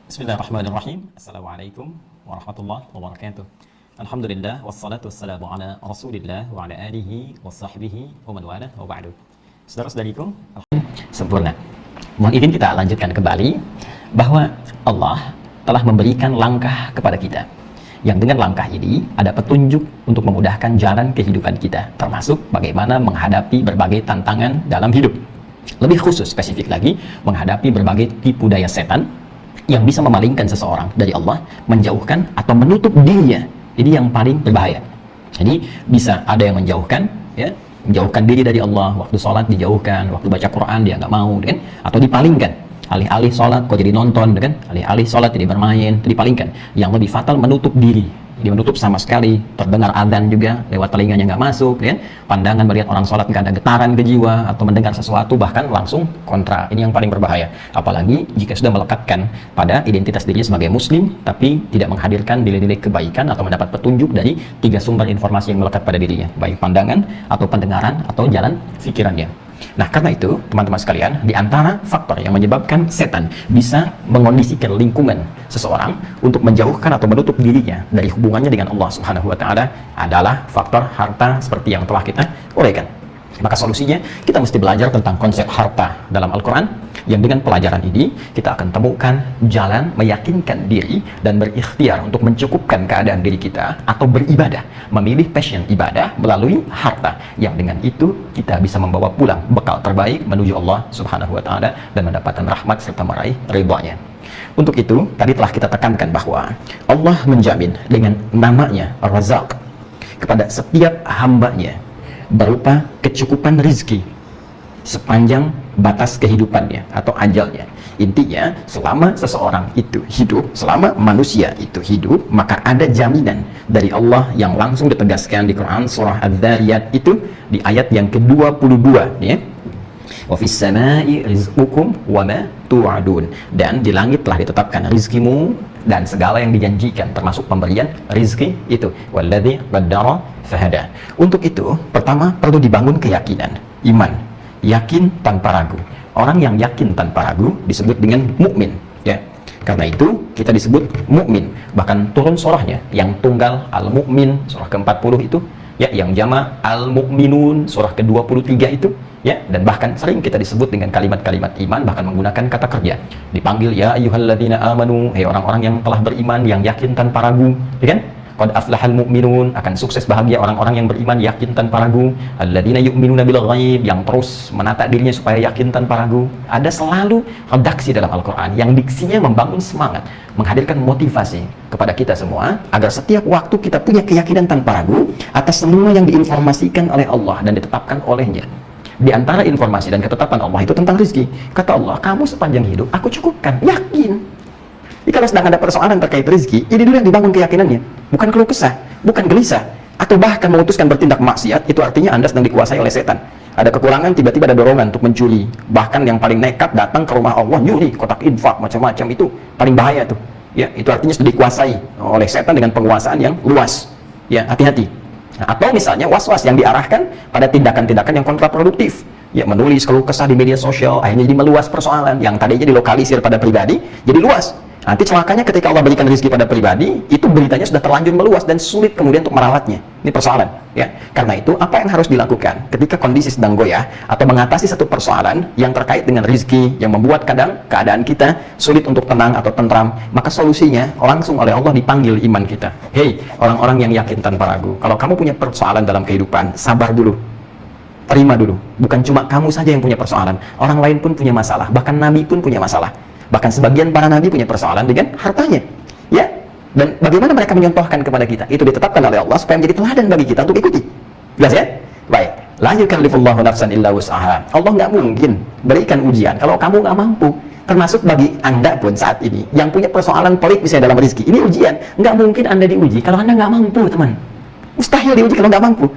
Bismillahirrahmanirrahim. Assalamualaikum warahmatullahi wabarakatuh. Alhamdulillah wassalatu wassalamu ala Rasulillah wa ala alihi wa sahbihi wa man wala wa ba'du. Saudara-saudariku, sempurna. Mohon izin kita lanjutkan kembali bahwa Allah telah memberikan langkah kepada kita. Yang dengan langkah ini ada petunjuk untuk memudahkan jalan kehidupan kita, termasuk bagaimana menghadapi berbagai tantangan dalam hidup. Lebih khusus spesifik lagi, menghadapi berbagai tipu daya setan yang bisa memalingkan seseorang dari Allah, menjauhkan atau menutup dirinya. Ini yang paling berbahaya. Jadi bisa ada yang menjauhkan, ya, menjauhkan diri dari Allah, waktu sholat dijauhkan, waktu baca Quran dia nggak mau, kan? Atau dipalingkan. Alih-alih sholat kok jadi nonton, kan? Alih-alih sholat jadi bermain, dipalingkan. Yang lebih fatal menutup diri. Dia menutup sama sekali, terdengar adzan juga lewat telinganya nggak masuk, kan? Pandangan melihat orang sholat nggak ada getaran ke jiwa, atau mendengar sesuatu bahkan langsung kontra. Ini yang paling berbahaya. Apalagi jika sudah melekatkan pada identitas dirinya sebagai muslim, tapi tidak menghadirkan nilai-nilai kebaikan atau mendapat petunjuk dari tiga sumber informasi yang melekat pada dirinya, baik pandangan atau pendengaran atau jalan pikirannya. Nah, karena itu, teman-teman sekalian, di antara faktor yang menyebabkan setan bisa mengondisikan lingkungan seseorang untuk menjauhkan atau menutup dirinya dari hubungannya dengan Allah Subhanahu wa Ta'ala adalah faktor harta seperti yang telah kita uraikan. Maka solusinya, kita mesti belajar tentang konsep harta dalam Al-Quran, yang dengan pelajaran ini kita akan temukan jalan meyakinkan diri dan berikhtiar untuk mencukupkan keadaan diri kita atau beribadah, memilih passion ibadah melalui harta, yang dengan itu kita bisa membawa pulang bekal terbaik menuju Allah Subhanahu wa Ta'ala dan mendapatkan rahmat serta meraih ridha-Nya. Untuk itu, tadi telah kita tekankan bahwa Allah menjamin dengan namanya Ar-Razzaq kepada setiap hambanya berupa kecukupan rizki sepanjang batas kehidupannya atau ajalnya. Intinya, selama seseorang itu hidup, selama manusia itu hidup, maka ada jaminan dari Allah yang langsung ditegaskan di Quran surah Adz-Dzariyat itu di ayat yang ke-22, ya. Wa fis samai rizqukum wa ma tu'adun. Dan di langit telah ditetapkan rizkimu dan segala yang dijanjikan, termasuk pemberian rizki itu. Walladzi qaddara fahada. Untuk itu, pertama perlu dibangun keyakinan, iman, yakin tanpa ragu. Orang yang yakin tanpa ragu disebut dengan mukmin, ya. Karena itu kita disebut mukmin. Bahkan turun surahnya yang tunggal Al-Mu'min surah ke-40 itu, ya, yang jama Al-Mu'minun surah ke-23 itu, ya, dan bahkan sering kita disebut dengan kalimat-kalimat iman, bahkan menggunakan kata kerja. Dipanggil ya ayyuhalladzina amanu, hai orang-orang yang telah beriman, yang yakin tanpa ragu, ya kan? Qad aflahal mu'minun, akan sukses bahagia orang-orang yang beriman yakin tanpa ragu. Alladzina yu'minuna bil ghaib, yang terus menata dirinya supaya yakin tanpa ragu. Ada selalu redaksi dalam Al-Quran yang diksinya membangun semangat, menghadirkan motivasi kepada kita semua agar setiap waktu kita punya keyakinan tanpa ragu atas semua yang diinformasikan oleh Allah dan ditetapkan olehnya. Di antara informasi dan ketetapan Allah itu tentang rezeki. Kata Allah, kamu sepanjang hidup aku cukupkan, yakin. Jadi kalau sedang ada persoalan terkait rezeki, ini dulu yang dibangun keyakinannya, bukan keluh kesah, bukan gelisah, atau bahkan memutuskan bertindak maksiat. Itu artinya Anda sedang dikuasai oleh setan. Ada kekurangan, tiba-tiba ada dorongan untuk mencuri. Bahkan yang paling nekat datang ke rumah Allah, nyuri kotak infak, macam-macam, itu paling bahaya tuh. Ya, itu artinya sudah dikuasai oleh setan dengan penguasaan yang luas. Ya, hati-hati. Nah, atau misalnya was-was yang diarahkan pada tindakan-tindakan yang kontraproduktif. Ya, menulis keluh kesah di media sosial, akhirnya jadi meluas persoalan yang tadinya dilokalisir pada pribadi, jadi luas. Nanti celakanya ketika Allah berikan rezeki pada pribadi, itu beritanya sudah terlanjur meluas dan sulit kemudian untuk merawatnya. Ini persoalan, ya. Karena itu, apa yang harus dilakukan ketika kondisi sedang goyah atau mengatasi satu persoalan yang terkait dengan rezeki yang membuat kadang keadaan kita sulit untuk tenang atau tentram, maka solusinya langsung oleh Allah dipanggil iman kita. Hei, orang-orang yang yakin tanpa ragu, kalau kamu punya persoalan dalam kehidupan, sabar dulu. Terima dulu. Bukan cuma kamu saja yang punya persoalan, orang lain pun punya masalah, bahkan Nabi pun punya masalah. Bahkan sebagian para nabi punya persoalan dengan hartanya, ya. Dan bagaimana mereka menyontohkan kepada kita, itu ditetapkan oleh Allah supaya menjadi teladan bagi kita untuk ikuti. Jelas, ya? Baik. La yukallifullahu nafsan illa wus'aha. Allah nggak mungkin berikan ujian kalau kamu nggak mampu. Termasuk bagi Anda pun saat ini yang punya persoalan pelik misalnya dalam rezeki, ini ujian. Nggak mungkin Anda diuji kalau Anda nggak mampu, teman. Mustahil diuji kalau nggak mampu.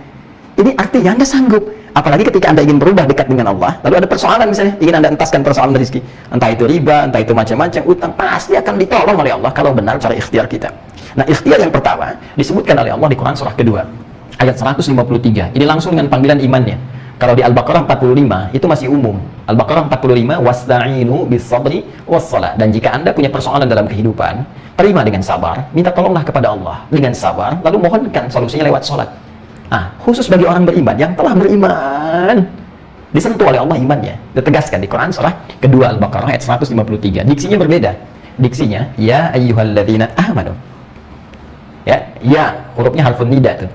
Ini artinya Anda sanggup. Apalagi ketika Anda ingin berubah dekat dengan Allah, lalu ada persoalan misalnya, ingin Anda entaskan persoalan rezeki, entah itu riba, entah itu macam-macam utang, pasti akan ditolong oleh Allah kalau benar cara ikhtiar kita. Nah, ikhtiar yang pertama disebutkan oleh Allah di Quran surah kedua ayat 153. Ini langsung dengan panggilan imannya. Kalau di Al-Baqarah 45 itu masih umum. Al-Baqarah 45 wasta'inu bis-sabri was-shalah. Dan jika Anda punya persoalan dalam kehidupan, terima dengan sabar, minta tolonglah kepada Allah dengan sabar, lalu mohonkan solusinya lewat salat. Nah, khusus bagi orang beriman yang telah beriman, disentuh oleh Allah imannya. Ditegaskan di Quran surah kedua Al-Baqarah ayat 153. Diksinya berbeda. Diksinya ya ayyuhalladzina amanu. Ya, hurufnya harfun nida tuh.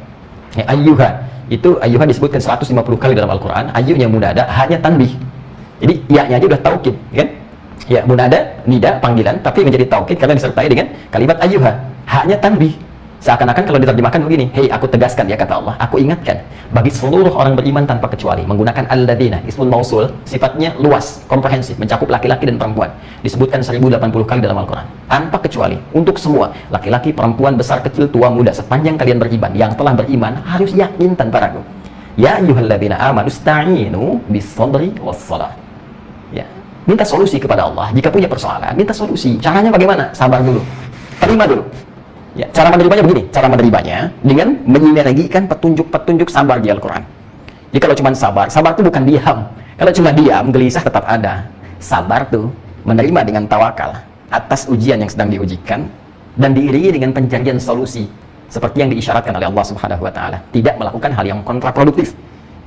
Ya, ayyuha. Itu ayyuha disebutkan 150 kali dalam Al-Quran. Ayyuhnya munada, hanya tanbih. Jadi ya-nya aja udah taukid, kan? Ya, munada, nida, panggilan, tapi menjadi taukid karena disertai dengan kalimat ayyuha. Hanya tanbih. Seakan-akan kalau diterjemahkan begini, hei aku tegaskan ya kata Allah, aku ingatkan bagi seluruh orang beriman tanpa kecuali, menggunakan alladzina, ismul mausul, sifatnya luas, komprehensif, mencakup laki-laki dan perempuan. Disebutkan 1080 kali dalam Al-Quran. Tanpa kecuali, untuk semua, laki-laki, perempuan, besar, kecil, tua, muda, sepanjang kalian beriman, yang telah beriman harus yakin tanpa ragu. Ya ayyuhalladzina amanu ista'inu bis-sabri was-shalah. Ya, minta solusi kepada Allah. Jika punya persoalan, minta solusi. Caranya bagaimana? Sabar dulu. Terima dulu. Ya, cara menerimanya begini, cara menerimanya dengan menyinergikan petunjuk-petunjuk sabar di Al-Quran. Jadi kalau cuma sabar itu bukan diam. Kalau cuma diam, gelisah tetap ada. Sabar tuh menerima dengan tawakal atas ujian yang sedang diujikan dan diiringi dengan pencarian solusi seperti yang diisyaratkan oleh Allah Subhanahu wa taala. Tidak melakukan hal yang kontraproduktif.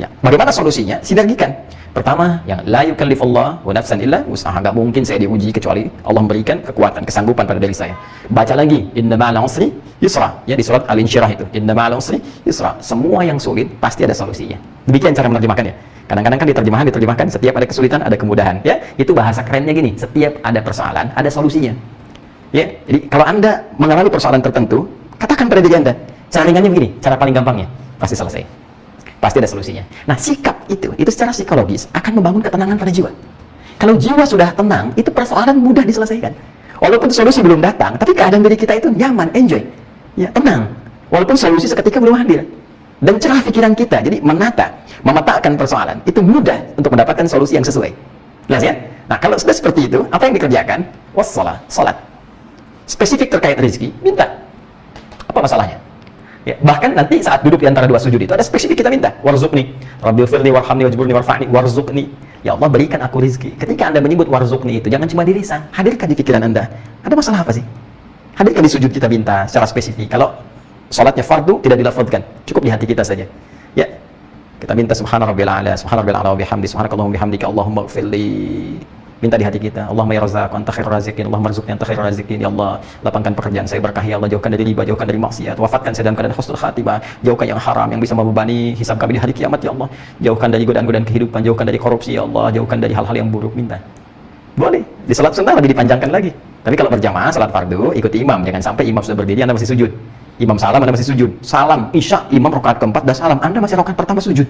Ya, bagaimana solusinya? Sinergikan. Pertama, yang la yukallifullahu nafsan illa wus'aha. Enggak mungkin saya diuji kecuali Allah memberikan kekuatan, kesanggupan pada diri saya. Baca lagi, inna ma'al usri yusra. Ya, di surat Al-Insyirah itu, inna ma'al usri yusra. Semua yang sulit pasti ada solusinya. Demikian cara menerjemahkannya. Kadang-kadang kan diterjemahkan setiap ada kesulitan ada kemudahan. Ya, itu bahasa kerennya gini, setiap ada persoalan ada solusinya. Ya, jadi kalau Anda mengalami persoalan tertentu, katakan pada diri Anda, cara ringannya begini, cara paling gampangnya, pasti selesai. Pasti ada solusinya. Nah, sikap itu secara psikologis akan membangun ketenangan pada jiwa. Kalau jiwa sudah tenang, itu persoalan mudah diselesaikan. Walaupun solusi belum datang, tapi keadaan diri kita itu nyaman, enjoy. Ya, tenang. Walaupun solusi seketika belum hadir. Dan cerah pikiran kita, jadi memetakan persoalan, itu mudah untuk mendapatkan solusi yang sesuai. Jelas ya? Nah, kalau sudah seperti itu, apa yang dikerjakan? Wassalah, salat. Spesifik terkait rezeki, minta. Apa masalahnya? Ya, bahkan nanti saat duduk di antara dua sujud itu ada spesifik kita minta, warzuqni, rabbighfirli warhamni wajburni warfa'ni, warzuqni. Ya Allah, berikan aku rezeki. Ketika Anda menyebut warzuqni itu, jangan cuma di lisan, hadirkan di pikiran Anda. Ada masalah apa sih? Hadirkan di sujud kita minta secara spesifik. Kalau salatnya fardu tidak dilafadzkan, cukup di hati kita saja. Ya. Kita minta subhana rabbil a'la, subhana rabbil a'la wa bihamdi, subhanakallahumma bihamdika, Allahumma ighfirli. Minta di hati kita, Allahumma ya razzaq, anta khairur raziqin, Allahumma arzuqni anta khairur raziqin. Ya Allah, lapangkan pekerjaan saya berkah, ya Allah, jauhkan dari riba, jauhkan dari maksiat, wafatkan saya dalam keadaan husnul khatimah, jauhkan yang haram yang bisa membebani hisab kami di hari kiamat, ya Allah, jauhkan dari godaan-godaan kehidupan, jauhkan dari korupsi, ya Allah, jauhkan dari hal-hal yang buruk. Minta. Boleh, di salat sunnah lebih dipanjangkan lagi. Tapi kalau berjamaah salat fardu, ikuti imam, jangan sampai imam sudah berdiri Anda masih sujud. Imam salam, Anda masih sujud. Salam, isya, imam rakaat keempat dah salam, Anda masih rakaat pertama sujud.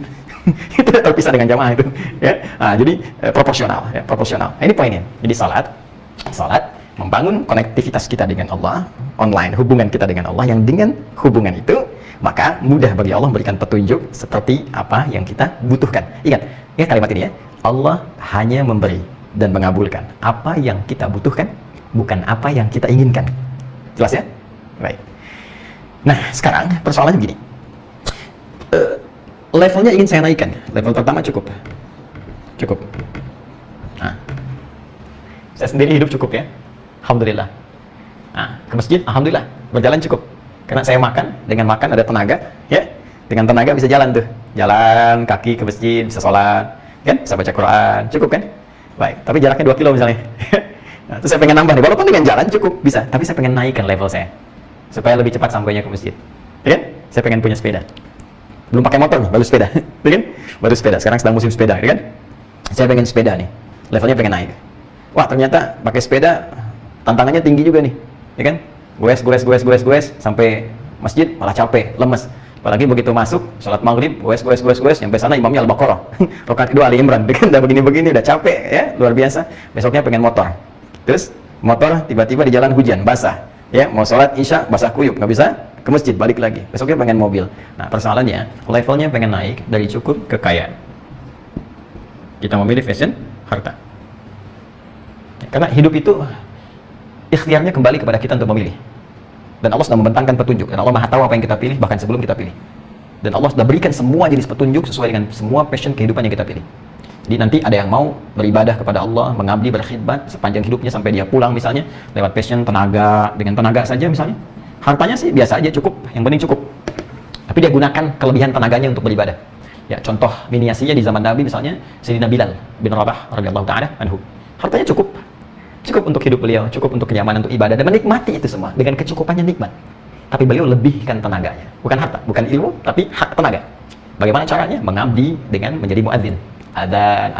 Itu tidak terpisah dengan jamaah itu. Ya, nah, jadi proporsional, ya, proporsional. Nah, ini poinnya. Jadi salat membangun konektivitas kita dengan Allah, online, hubungan kita dengan Allah, yang dengan hubungan itu maka mudah bagi Allah memberikan petunjuk seperti apa yang kita butuhkan. Ingat kalimat ini ya. Allah hanya memberi dan mengabulkan apa yang kita butuhkan, bukan apa yang kita inginkan. Jelas ya? Baik. Nah, sekarang persoalannya begini. Levelnya ingin saya naikkan. Level pertama cukup. Nah, saya sendiri hidup cukup ya. Alhamdulillah. Nah, ke masjid, alhamdulillah. Berjalan cukup. Karena saya makan, dengan makan ada tenaga, ya. Dengan tenaga bisa jalan tuh. Jalan kaki ke masjid, bisa sholat, kan? Bisa baca Quran, cukup kan? Baik, tapi jaraknya 2 kilo misalnya. Nah, terus saya pengen nambah nih. Walaupun dengan jalan cukup, bisa. Tapi saya pengen naikkan level saya. Supaya lebih cepat sampainya ke masjid. Ya kan? Saya pengen punya sepeda. Belum pakai motor nih, baru sepeda. Ya kan? Baru sepeda. Sekarang sedang musim sepeda, ya kan? Saya pengen sepeda nih. Levelnya pengen naik. Wah, ternyata pakai sepeda tantangannya tinggi juga nih. Ya kan? Goes sampai masjid malah capek, lemes. Apalagi begitu masuk salat maghrib, goes sampai sana imamnya Al-Baqarah. Rakaat kedua Ali Imran. Kan udah begini-begini udah capek ya, luar biasa. Besoknya pengen motor. Terus motor tiba-tiba di jalan hujan, basah. Ya, mau sholat isya basah kuyup, nggak bisa ke masjid, balik lagi. Besoknya pengen mobil. Nah, persoalannya levelnya pengen naik dari cukup ke kaya. Kita memilih fashion, harta. Karena hidup itu ikhtiarnya kembali kepada kita untuk memilih. Dan Allah sudah membentangkan petunjuk. Dan Allah Maha tahu apa yang kita pilih bahkan sebelum kita pilih. Dan Allah sudah berikan semua jenis petunjuk sesuai dengan semua passion kehidupan yang kita pilih. Jadi nanti ada yang mau beribadah kepada Allah, mengabdi, berkhidmat sepanjang hidupnya sampai dia pulang misalnya, lewat passion tenaga, dengan tenaga saja misalnya. Hartanya sih biasa aja, cukup, yang penting cukup. Tapi dia gunakan kelebihan tenaganya untuk beribadah. Ya, contoh miniasinya di zaman Nabi misalnya, Sayyidina Bilal bin Rabah radhiyallahu ta'ala anhu. Hartanya cukup. Cukup untuk hidup beliau, cukup untuk kenyamanan, untuk ibadah, dan menikmati itu semua dengan kecukupannya nikmat. Tapi beliau lebihkan tenaganya, bukan harta, bukan ilmu, tapi hak tenaga. Bagaimana caranya? Mengabdi dengan menjadi muadzin. Adzan,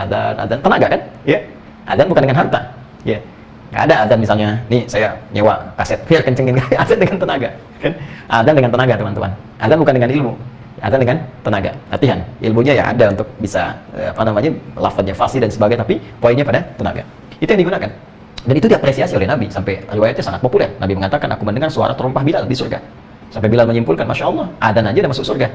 tenaga kan? Ya. Adzan bukan dengan harta. Ya. Nggak ada adzan misalnya, nih saya nyewa kaset, biar kencengin. Adzan dengan tenaga, kan? Adzan dengan tenaga, teman-teman. Adzan bukan dengan ilmu, adzan dengan tenaga. Latihan, ilmunya ya ada untuk bisa lafadznya fasih dan sebagainya, tapi poinnya pada tenaga. Itu yang digunakan. Dan itu diapresiasi oleh Nabi, sampai riwayatnya sangat populer. Nabi mengatakan, aku mendengar suara terompah Bilal di surga. Sampai Bilal menyimpulkan, Masya Allah, adzan aja udah masuk surga.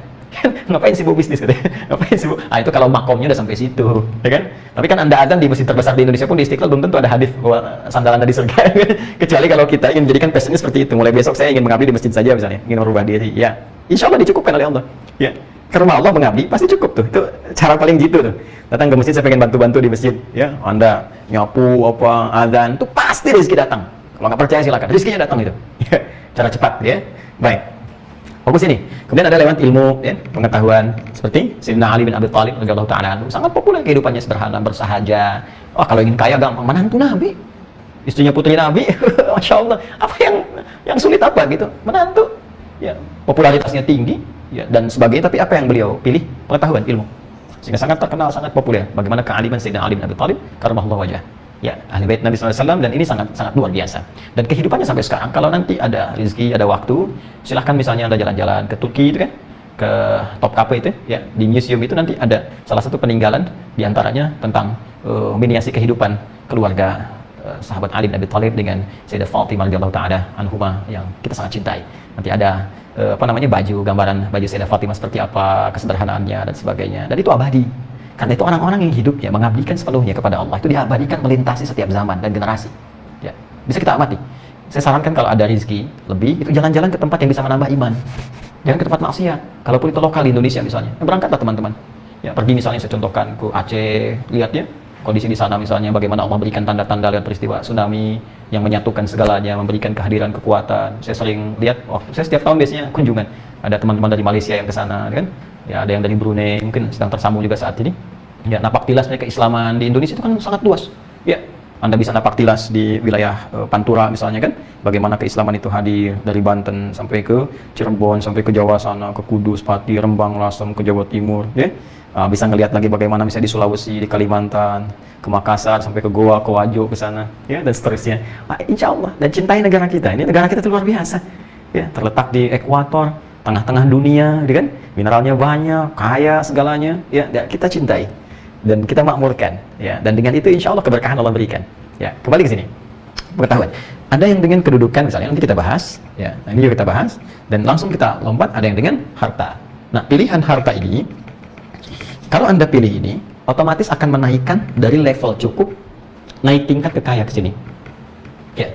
Ngapain sibuk bisnis katanya? Ngapain sibuk? Itu kalau makomnya udah sampai situ, ya kan? Tapi kan Anda adzan di masjid terbesar di Indonesia pun, di Istiqlal, belum tentu ada hadis bahwa sandal Anda di surga. Kecuali kalau kita ingin menjadikan passionnya seperti itu. Mulai besok saya ingin mengabdi di masjid saja misalnya, ingin merubah diri. Ya, insya Allah dicukupkan oleh Allah. Ya, ke rumah Allah mengabdi pasti cukup tuh. Itu cara paling jitu tuh. Datang ke masjid, saya pengen bantu-bantu di masjid. Ya, Anda nyapu apa, adzan, itu pasti rezeki datang. Kalau nggak percaya silakan, rezekinya datang itu. Ya, cara cepat, ya. Baik. Fokus ini. Kemudian ada lewat ilmu, ya, pengetahuan seperti Sayyidina Ali bin Abi Thalib radhiyallahu ta'ala anhu, sangat populer kehidupannya, sederhana, bersahaja. Oh, kalau ingin kaya gampang, menantu Nabi, istrinya putri Nabi, Masya Allah. Apa yang sulit apa gitu? Menantu, ya, popularitasnya tinggi, ya, dan sebagainya. Tapi apa yang beliau pilih? Pengetahuan, ilmu, sehingga sangat terkenal, sangat populer. Bagaimana kealiman Sayyidina Ali bin Abi Thalib karramallahu wajhah. Ya, ahli bait Nabi SAW, dan ini sangat luar biasa. Dan kehidupannya sampai sekarang, kalau nanti ada rezeki, ada waktu, silahkan misalnya Anda jalan-jalan ke Turki itu kan, ke Topkapi itu, ya, di museum itu nanti ada salah satu peninggalan diantaranya tentang miniasi kehidupan keluarga sahabat Ali bin Abi Thalib dengan Sayyidah Fatimah radhiyallahu ta'ala anhumah yang kita sangat cintai. Nanti ada gambaran baju Sayyidah Fatimah seperti apa, kesederhanaannya dan sebagainya. Dan itu abadi. Karena itu orang-orang yang hidupnya mengabdikan sepenuhnya kepada Allah, itu diabadikan melintasi setiap zaman dan generasi. Ya, bisa kita amati. Saya sarankan kalau ada rezeki lebih, itu jalan-jalan ke tempat yang bisa menambah iman. Jangan ke tempat maksiat. Kalaupun itu lokal di Indonesia misalnya, berangkatlah teman-teman. Ya, pergi misalnya, saya contohkan ke Aceh, lihat ya kondisi di sana misalnya, bagaimana Allah memberikan tanda-tanda lewat peristiwa tsunami yang menyatukan segalanya, memberikan kehadiran kekuatan. Saya sering lihat, saya setiap tahun biasanya kunjungan. Ada teman-teman dari Malaysia yang ke sana, kan? Ya, ada yang dari Brunei, mungkin sedang tersambung juga saat ini. Ya, napak tilasnya keislaman di Indonesia itu kan sangat luas. Ya, Anda bisa napak tilas di wilayah Pantura misalnya kan, bagaimana keislaman itu hadir dari Banten sampai ke Cirebon, sampai ke Jawa sana, ke Kudus, Pati, Rembang, Lasem, ke Jawa Timur. Ya, bisa ngelihat lagi bagaimana misalnya di Sulawesi, di Kalimantan, ke Makassar, sampai ke Goa, ke Wajo, ke sana, ya, dan seterusnya. Insya Allah, dan cintai negara kita. Ini negara kita itu luar biasa. Ya, terletak di ekuator, tengah-tengah dunia, kan? Mineralnya banyak, kaya segalanya, ya, kita cintai dan kita makmurkan, ya, dan dengan itu insya Allah keberkahan Allah berikan. Ya, kembali ke sini, pengetahuan. Ada yang dengan kedudukan misalnya, nanti kita bahas, ya, nah ini juga kita bahas, dan langsung kita lompat. Ada yang dengan harta. Nah, pilihan harta ini, kalau Anda pilih ini, otomatis akan menaikkan dari level cukup, naik tingkat ke kaya ke sini. Ya,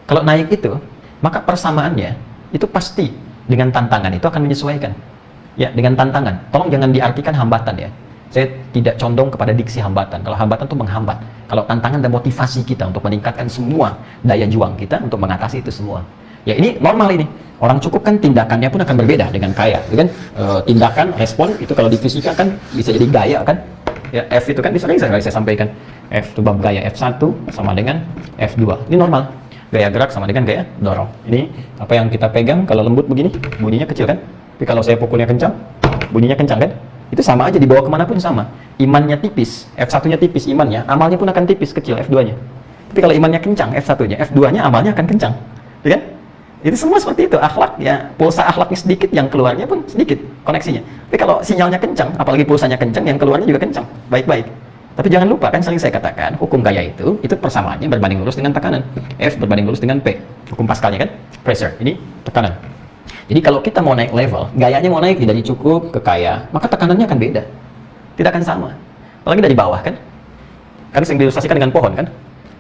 kalau naik itu, maka persamaannya itu pasti dengan tantangan itu akan menyesuaikan. Ya, dengan tantangan. Tolong jangan diartikan hambatan ya. Saya tidak condong kepada diksi hambatan. Kalau hambatan itu menghambat. Kalau tantangan dan motivasi kita untuk meningkatkan semua daya juang kita untuk mengatasi itu semua. Ya, ini normal ini. Orang cukup kan tindakannya pun akan berbeda dengan kaya, kan? Tindakan, respon itu kalau di fisika kan bisa jadi gaya kan? Ya, F itu kan bisa saya sampaikan. F itu bab gaya, F1 sama dengan F2. Ini normal. Gaya gerak sama dengan gaya dorong. Ini apa yang kita pegang kalau lembut begini, bunyinya kecil kan? Tapi kalau saya pukulnya kencang, bunyinya kencang kan? Itu sama aja, dibawa kemanapun sama. Imannya tipis, F1-nya tipis imannya, amalnya pun akan tipis, kecil F2-nya. Tapi kalau imannya kencang, F1-nya, F2-nya amalnya akan kencang, ya kan? Itu semua seperti itu. Akhlak ya, pulsa akhlaknya sedikit, yang keluarnya pun sedikit koneksinya. Tapi kalau sinyalnya kencang, apalagi pulsanya kencang, yang keluarnya juga kencang, baik-baik. Tapi jangan lupa, kan sering saya katakan, hukum gaya itu persamaannya berbanding lurus dengan tekanan. F berbanding lurus dengan P, hukum Pascalnya kan, pressure, ini tekanan. Jadi kalau kita mau naik level, gayanya mau naik dari cukup ke kaya, maka tekanannya akan beda, tidak akan sama. Apalagi dari bawah kan, sering diilustrasikan dengan pohon kan.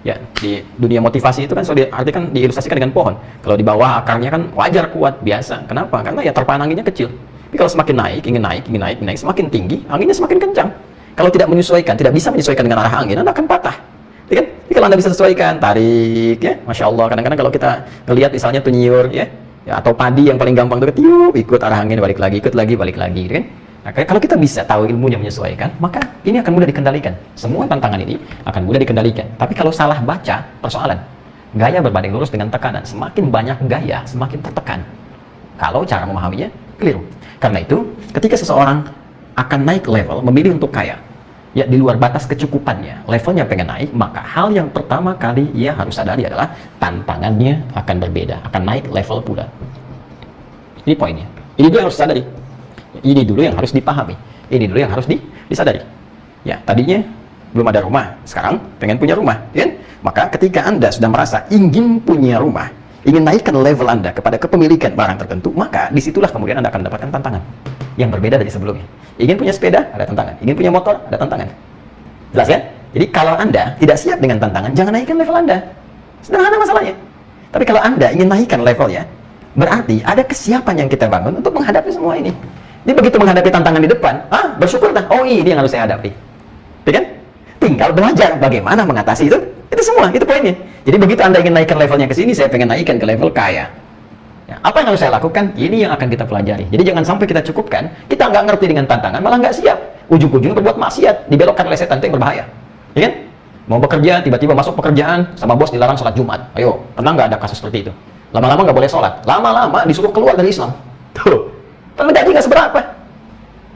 Ya, di dunia motivasi itu kan selalu diilustrasikan dengan pohon. Kalau di bawah akarnya kan wajar kuat, biasa. Kenapa? Karena ya terpan anginnya kecil. Tapi kalau semakin naik, ingin naik, semakin tinggi, anginnya semakin kencang. Kalau tidak menyesuaikan, tidak bisa menyesuaikan dengan arah angin, Anda akan patah. Ya kan? Tapi kalau Anda bisa sesuaikan, tarik, ya, Masya Allah. Kadang-kadang kalau kita lihat misalnya tunyiur, ya, atau padi yang paling gampang itu tiup, ikut arah angin, balik lagi, ikut lagi, balik lagi, kan? Nah, kalau kita bisa tahu ilmunya menyesuaikan, maka ini akan mudah dikendalikan. Semua tantangan ini akan mudah dikendalikan. Tapi kalau salah baca, persoalan. Gaya berbanding lurus dengan tekanan. Semakin banyak gaya, semakin tertekan. Kalau cara memahaminya keliru. Karena itu, ketika seseorang akan naik level, memilih untuk kaya, ya di luar batas kecukupannya, levelnya pengen naik, maka hal yang pertama kali ia harus sadari adalah tantangannya akan berbeda, akan naik level pula. Ini poinnya. Ini dulu yang harus sadari. Ini dulu yang harus dipahami. Ini dulu yang harus disadari. Ya, tadinya belum ada rumah, sekarang pengen punya rumah, kan? Maka ketika Anda sudah merasa ingin punya rumah, ingin naikkan level Anda kepada kepemilikan barang tertentu, maka disitulah kemudian Anda akan mendapatkan tantangan yang berbeda dari sebelumnya. Ingin punya sepeda, ada tantangan. Ingin punya motor, ada tantangan. Jelas kan? Jadi kalau Anda tidak siap dengan tantangan, jangan naikkan level Anda. Sederhana masalahnya. Tapi kalau Anda ingin naikkan levelnya, berarti ada kesiapan yang kita bangun untuk menghadapi semua ini. Jadi begitu menghadapi tantangan di depan, bersyukur dah. Oh, ini yang harus saya hadapi. Ya kan? Tinggal belajar bagaimana mengatasi itu. Itu semua, itu poinnya. Jadi begitu Anda ingin naikkan levelnya ke sini, saya pengen naikkan ke level kaya. Ya, apa yang harus saya lakukan? Ini yang akan kita pelajari. Jadi jangan sampai kita cukupkan, kita nggak ngerti dengan tantangan, malah nggak siap. Ujung-ujungnya berbuat maksiat, dibelokkan oleh setan, itu yang berbahaya. Ya kan? Mau bekerja, tiba-tiba masuk pekerjaan, sama bos dilarang sholat Jumat. Ayo, pernah nggak ada kasus seperti itu? Lama-lama nggak boleh sholat. Lama-lama disuruh keluar dari Islam. Tuh. Padahal gaji nggak seberapa.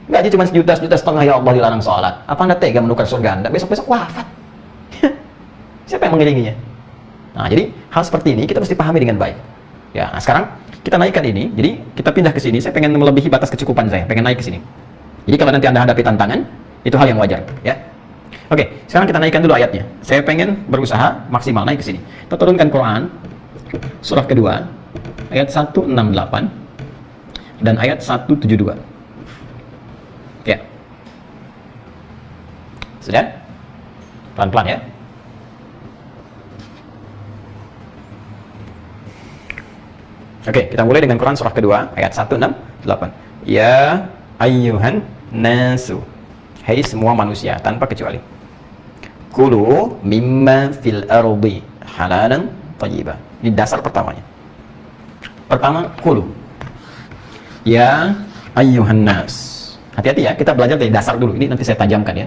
Gaji cuma sejuta setengah, ya Allah dilarang sholat. Apa Anda tega menukar surga Anda? Besok-besok wafat. Siapa yang mengiringinya? Nah, jadi hal seperti ini kita mesti pahami dengan baik. Ya, nah sekarang kita naikkan ini. Jadi kita pindah ke sini. Saya pengen melebihi batas kecukupan saya. Pengen naik ke sini. Jadi kalau nanti Anda hadapi tantangan, itu hal yang wajar. Ya. Oke, sekarang kita naikkan dulu ayatnya. Saya pengen berusaha maksimal naik ke sini. Kita turunkan Quran surah kedua ayat 168 dan ayat 172. Ya. Sudah? Pelan-pelan ya. Oke, kita mulai dengan Quran surah kedua ayat 168. Ya ayyuhan nasu, hai semua manusia tanpa kecuali. Kulu mimma fil ardi halalan thayyiban. Ini dasar pertamanya. Pertama, kulu. Ya ayyuhan nas. Hati-hati ya, kita belajar dari dasar dulu. Ini nanti saya tajamkan ya,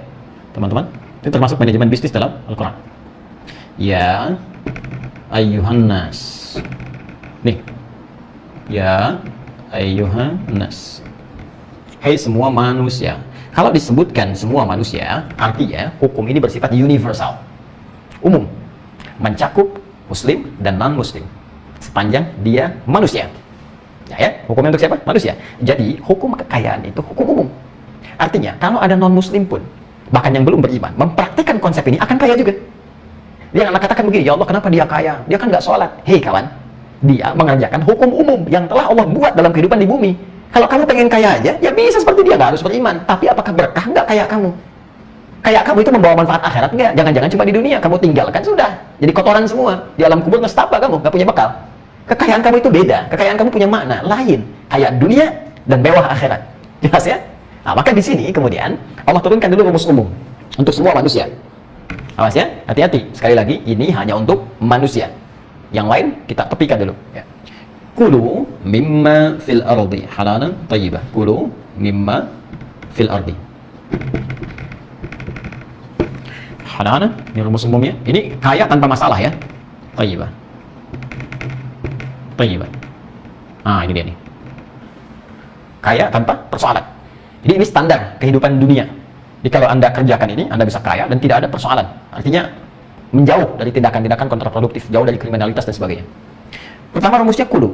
teman-teman. Itu termasuk manajemen bisnis dalam Al-Quran. Ya ayyuhan nas. Nih. Ya ayyuhan nas, hai semua manusia. Kalau disebutkan semua manusia, artinya hukum ini bersifat universal, umum, mencakup muslim dan non muslim sepanjang dia manusia. Ya, hukumnya untuk siapa? Manusia. Jadi hukum kekayaan itu hukum umum. Artinya kalau ada non muslim pun, bahkan yang belum beriman, mempraktikkan konsep ini akan kaya juga. Dia akan katakan begini, ya Allah kenapa dia kaya? Dia kan nggak sholat. Hei kawan, dia mengerjakan hukum umum yang telah Allah buat dalam kehidupan di bumi. Kalau kamu pengen kaya aja, ya bisa seperti dia, nggak harus beriman. Tapi apakah berkah nggak kaya kamu? Kaya kamu itu membawa manfaat akhirat nggak? Jangan-jangan cuma di dunia, kamu tinggalkan sudah. Jadi kotoran semua. Di alam kubur nestapa kamu, nggak punya bekal. Kekayaan kamu itu beda. Kekayaan kamu punya makna lain. Kaya dunia dan mewah akhirat. Jelas ya? Nah, maka di sini kemudian Allah turunkan dulu rumus umum untuk semua manusia. Awas ya, hati-hati. Sekali lagi, ini hanya untuk manusia. Yang lain kita tepikan dulu. Ya. Kulu mimma fil ardi halalan thayyibah. Kulu mimma fil ardi. Halalan, ini rumus umumnya. Ini kaya tanpa masalah ya. Thayyibah. Thayyibah. Nah, ini dia nih. Kaya tanpa persoalan. Jadi ini standar kehidupan dunia. Jadi kalau Anda kerjakan ini, Anda bisa kaya dan tidak ada persoalan. Artinya menjauh dari tindakan-tindakan kontraproduktif, jauh dari kriminalitas dan sebagainya. Pertama rumusnya kulu.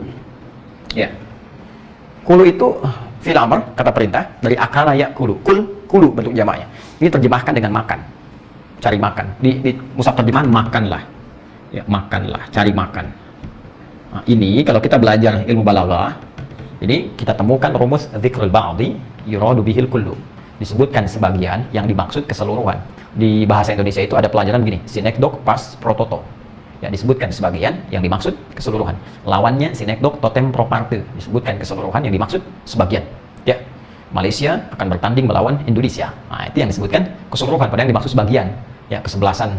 Ya. Kulu itu fil amr, kata perintah, dari akala ya kulu. Kulu bentuk jamaknya. Ini terjemahkan dengan makan. Cari makan. Di mushaf terjemahan makanlah. Ya, makanlah, cari makan. Nah, ini kalau kita belajar ilmu balaghah, ini kita temukan rumus dzikrul ba'di yuradu bihil kullu. Disebutkan sebagian yang dimaksud keseluruhan. Di bahasa Indonesia itu ada pelajaran begini, sinekdok pas prototo. Ya, disebutkan sebagian yang dimaksud keseluruhan. Lawannya sinekdok totem pro parte, disebutkan keseluruhan yang dimaksud sebagian. Ya, Malaysia akan bertanding melawan Indonesia. Nah, itu yang disebutkan keseluruhan, padahal yang dimaksud sebagian. Ya, kesebelasan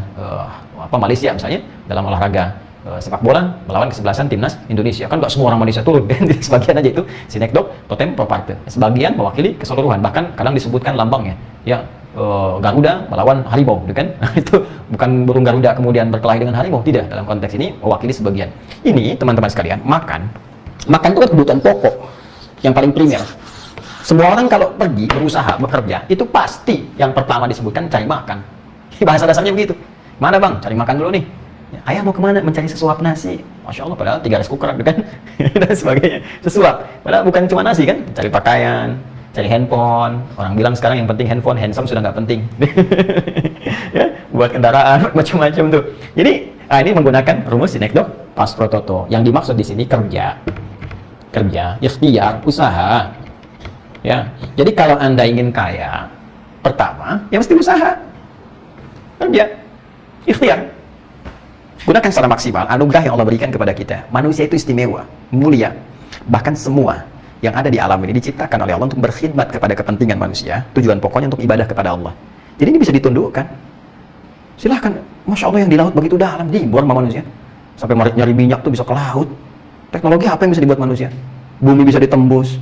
Malaysia misalnya dalam olahraga sepak bola melawan kesebelasan timnas Indonesia. Kan nggak semua orang Malaysia turun, kan? Sebagian aja itu sinekdok, totem, proparte. Sebagian mewakili keseluruhan, bahkan kadang disebutkan lambangnya. Ya, Garuda melawan harimau, gitu kan? Itu bukan burung Garuda kemudian berkelahi dengan harimau, tidak. Dalam konteks ini mewakili sebagian. Ini teman-teman sekalian, makan itu kan kebutuhan pokok yang paling primer. Semua orang kalau pergi berusaha bekerja itu pasti yang pertama disebutkan cari makan. Bahasa dasarnya begitu. Mana bang? Cari makan dulu nih. Ya, ayah mau kemana? Mencari sesuap nasi. Masya Allah, padahal 3 rice cooker, kan? Dan sebagainya. Sesuap. Padahal bukan cuma nasi, kan? Cari pakaian, cari handphone. Orang bilang sekarang yang penting handphone, handsome sudah nggak penting. Ya, buat kendaraan, macam-macam tuh. Jadi, ini menggunakan rumus sinekdok pas pro toto. Yang dimaksud di sini kerja, ikhtiar, usaha. Ya, jadi kalau Anda ingin kaya, pertama, ya mesti usaha. Kerja, ikhtiar. Gunakan secara maksimal anugerah yang Allah berikan kepada kita. Manusia itu istimewa, mulia. Bahkan semua yang ada di alam ini diciptakan oleh Allah untuk berkhidmat kepada kepentingan manusia. Tujuan pokoknya untuk ibadah kepada Allah. Jadi ini bisa ditundukkan. Silahkan, Masya Allah yang di laut begitu dalam, dibuang sama manusia. Sampai nyari minyak tuh bisa ke laut. Teknologi apa yang bisa dibuat manusia? Bumi bisa ditembus.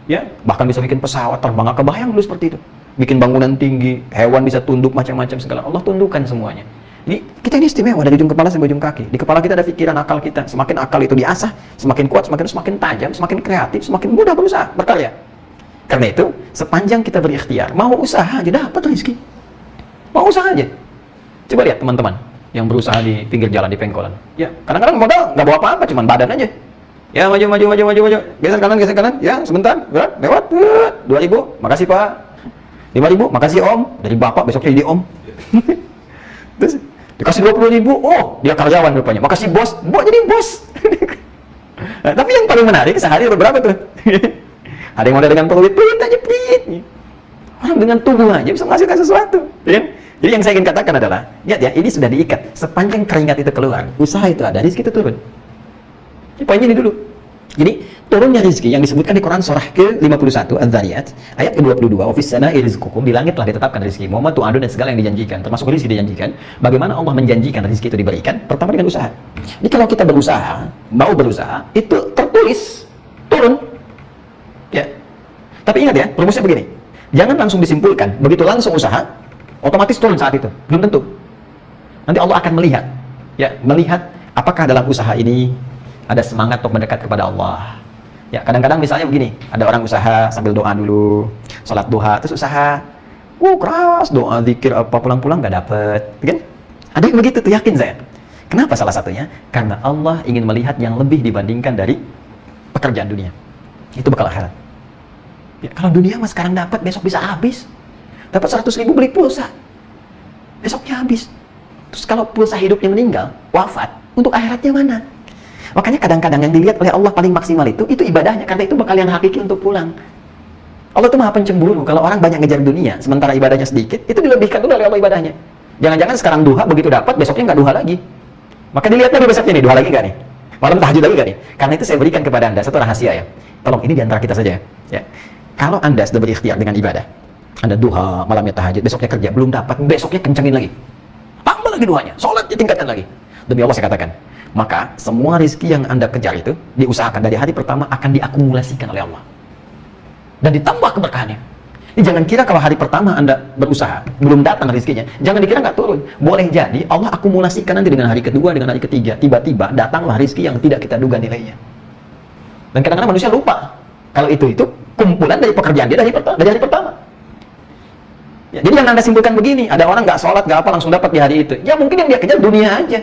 Ya, bahkan bisa bikin pesawat terbang, nggak kebayang dulu seperti itu. Bikin bangunan tinggi, hewan bisa tunduk macam-macam segala. Allah tundukkan semuanya. Jadi kita ini istimewa dari ujung kepala sampai ujung kaki. Di kepala kita ada pikiran, akal kita. Semakin akal itu diasah, semakin kuat, semakin tajam, semakin kreatif, semakin mudah berusaha, berkarya. Karena itu, sepanjang kita berikhtiar, mau usaha aja dapat rezeki. Mau usaha aja. Coba lihat teman-teman yang berusaha di pinggir jalan, di pengkolan. Ya, kadang-kadang modal nggak bawa apa-apa, cuman badan aja. Ya, maju. Geser kanan. Ya, sebentar. Lewat. 2.000. Makasih, Pak. 5.000. Makasih, Om. Dari Bapak besoknya jadi Om. Terus dikasih 20.000. Oh, dia karyawan rupanya. Makasih, Bos. Jadi Bos. Nah, tapi yang paling menarik sehari berapa tuh? Ada yang modal dengan peluit aja. Orang dengan tubuh aja bisa menghasilkan sesuatu. Ya? Jadi yang saya ingin katakan adalah, lihat ya, ini sudah diikat. Sepanjang keringat itu keluar, usaha itu ada, rezeki itu turun. Ini poinnya ini dulu. Jadi turunnya rezeki yang disebutkan di Quran surah ke-51 Adz-Dzariyat ayat ke-22, wa fis sama'i rizqukum, di langit telah ditetapkan rezeki, Muhammad tu'adun, dan segala yang dijanjikan, termasuk rezeki dijanjikan. Bagaimana Allah menjanjikan rezeki itu diberikan? Pertama dengan usaha. Jadi kalau kita mau berusaha, itu tertulis turun. Ya. Tapi ingat ya, rumusnya begini. Jangan langsung disimpulkan, begitu langsung usaha, otomatis turun saat itu. Belum tentu. Nanti Allah akan melihat apakah dalam usaha ini ada semangat untuk mendekat kepada Allah. Ya, kadang-kadang misalnya begini, ada orang usaha sambil doa dulu, sholat duha, terus usaha, keras, doa, zikir, apa, pulang-pulang nggak dapet, kan? Ada yang begitu tuh, yakin saya. Kenapa salah satunya? Karena Allah ingin melihat yang lebih dibandingkan dari pekerjaan dunia. Itu bekal akhirat. Ya, kalau dunia mas sekarang dapat, besok bisa habis. Dapat 100.000 beli pulsa, besoknya habis. Terus kalau pulsa hidupnya meninggal, wafat, untuk akhiratnya mana? Makanya kadang-kadang yang dilihat oleh Allah paling maksimal itu ibadahnya, karena itu bakal yang hakiki untuk pulang. Allah itu maha pencemburu. Kalau orang banyak ngejar dunia, sementara ibadahnya sedikit, itu dilebihkan dulu oleh Allah ibadahnya. Jangan-jangan sekarang duha, begitu dapat, besoknya nggak duha lagi. Maka dilihatnya besoknya nih, duha lagi nggak nih? Malam tahajud lagi nggak nih? Karena itu saya berikan kepada Anda satu rahasia ya. Tolong, ini diantara kita saja ya. Kalau Anda sudah berikhtiar dengan ibadah, Anda duha, malamnya tahajud, besoknya kerja, belum dapat, besoknya kencangin lagi. Tambah lagi duhanya, sholatnya tingkatkan lagi. Demi Allah saya katakan, maka semua rezeki yang Anda kejar itu diusahakan dari hari pertama akan diakumulasikan oleh Allah dan ditambah keberkahannya. Jadi jangan kira kalau hari pertama Anda berusaha belum datang rezekinya, jangan dikira nggak turun. Boleh jadi Allah akumulasikan nanti dengan hari kedua, dengan hari ketiga, tiba-tiba datanglah rezeki yang tidak kita duga nilainya. Dan kadang-kadang manusia lupa kalau itu kumpulan dari pekerjaan dia dari hari pertama. Ya, jadi yang Anda simpulkan begini, ada orang nggak sholat, nggak apa, langsung dapat di hari itu. Ya mungkin yang dia kejar dunia aja.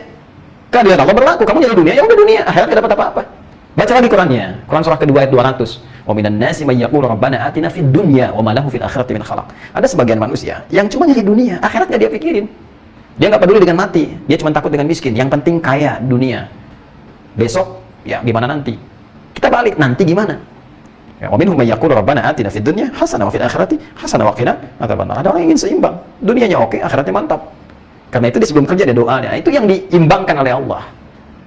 Keadilan Allah berlaku, kamu nyari dunia, ya udah dunia, akhirat tidak dapat apa-apa. Baca lagi Qurannya, Quran surah kedua ayat 200. Wa minan nasi may yaqulu rabbana atina fid dunya wa ma lahu fil akhirati min khalaq. Ada sebagian manusia yang cuma nyari dunia, akhirat nggak dia pikirin. Dia nggak peduli dengan mati, dia cuma takut dengan miskin. Yang penting kaya dunia. Besok, ya gimana nanti? Kita balik, nanti gimana? Ya, wa minhum may yaqulu rabbana atina fid dunya hasanah wa fil akhirati hasanah wa qina adzabannar. Ada orang yang ingin seimbang, dunianya oke, akhiratnya mantap. Karena itu dia sebelum kerja ada doanya. Itu yang diimbangkan oleh Allah.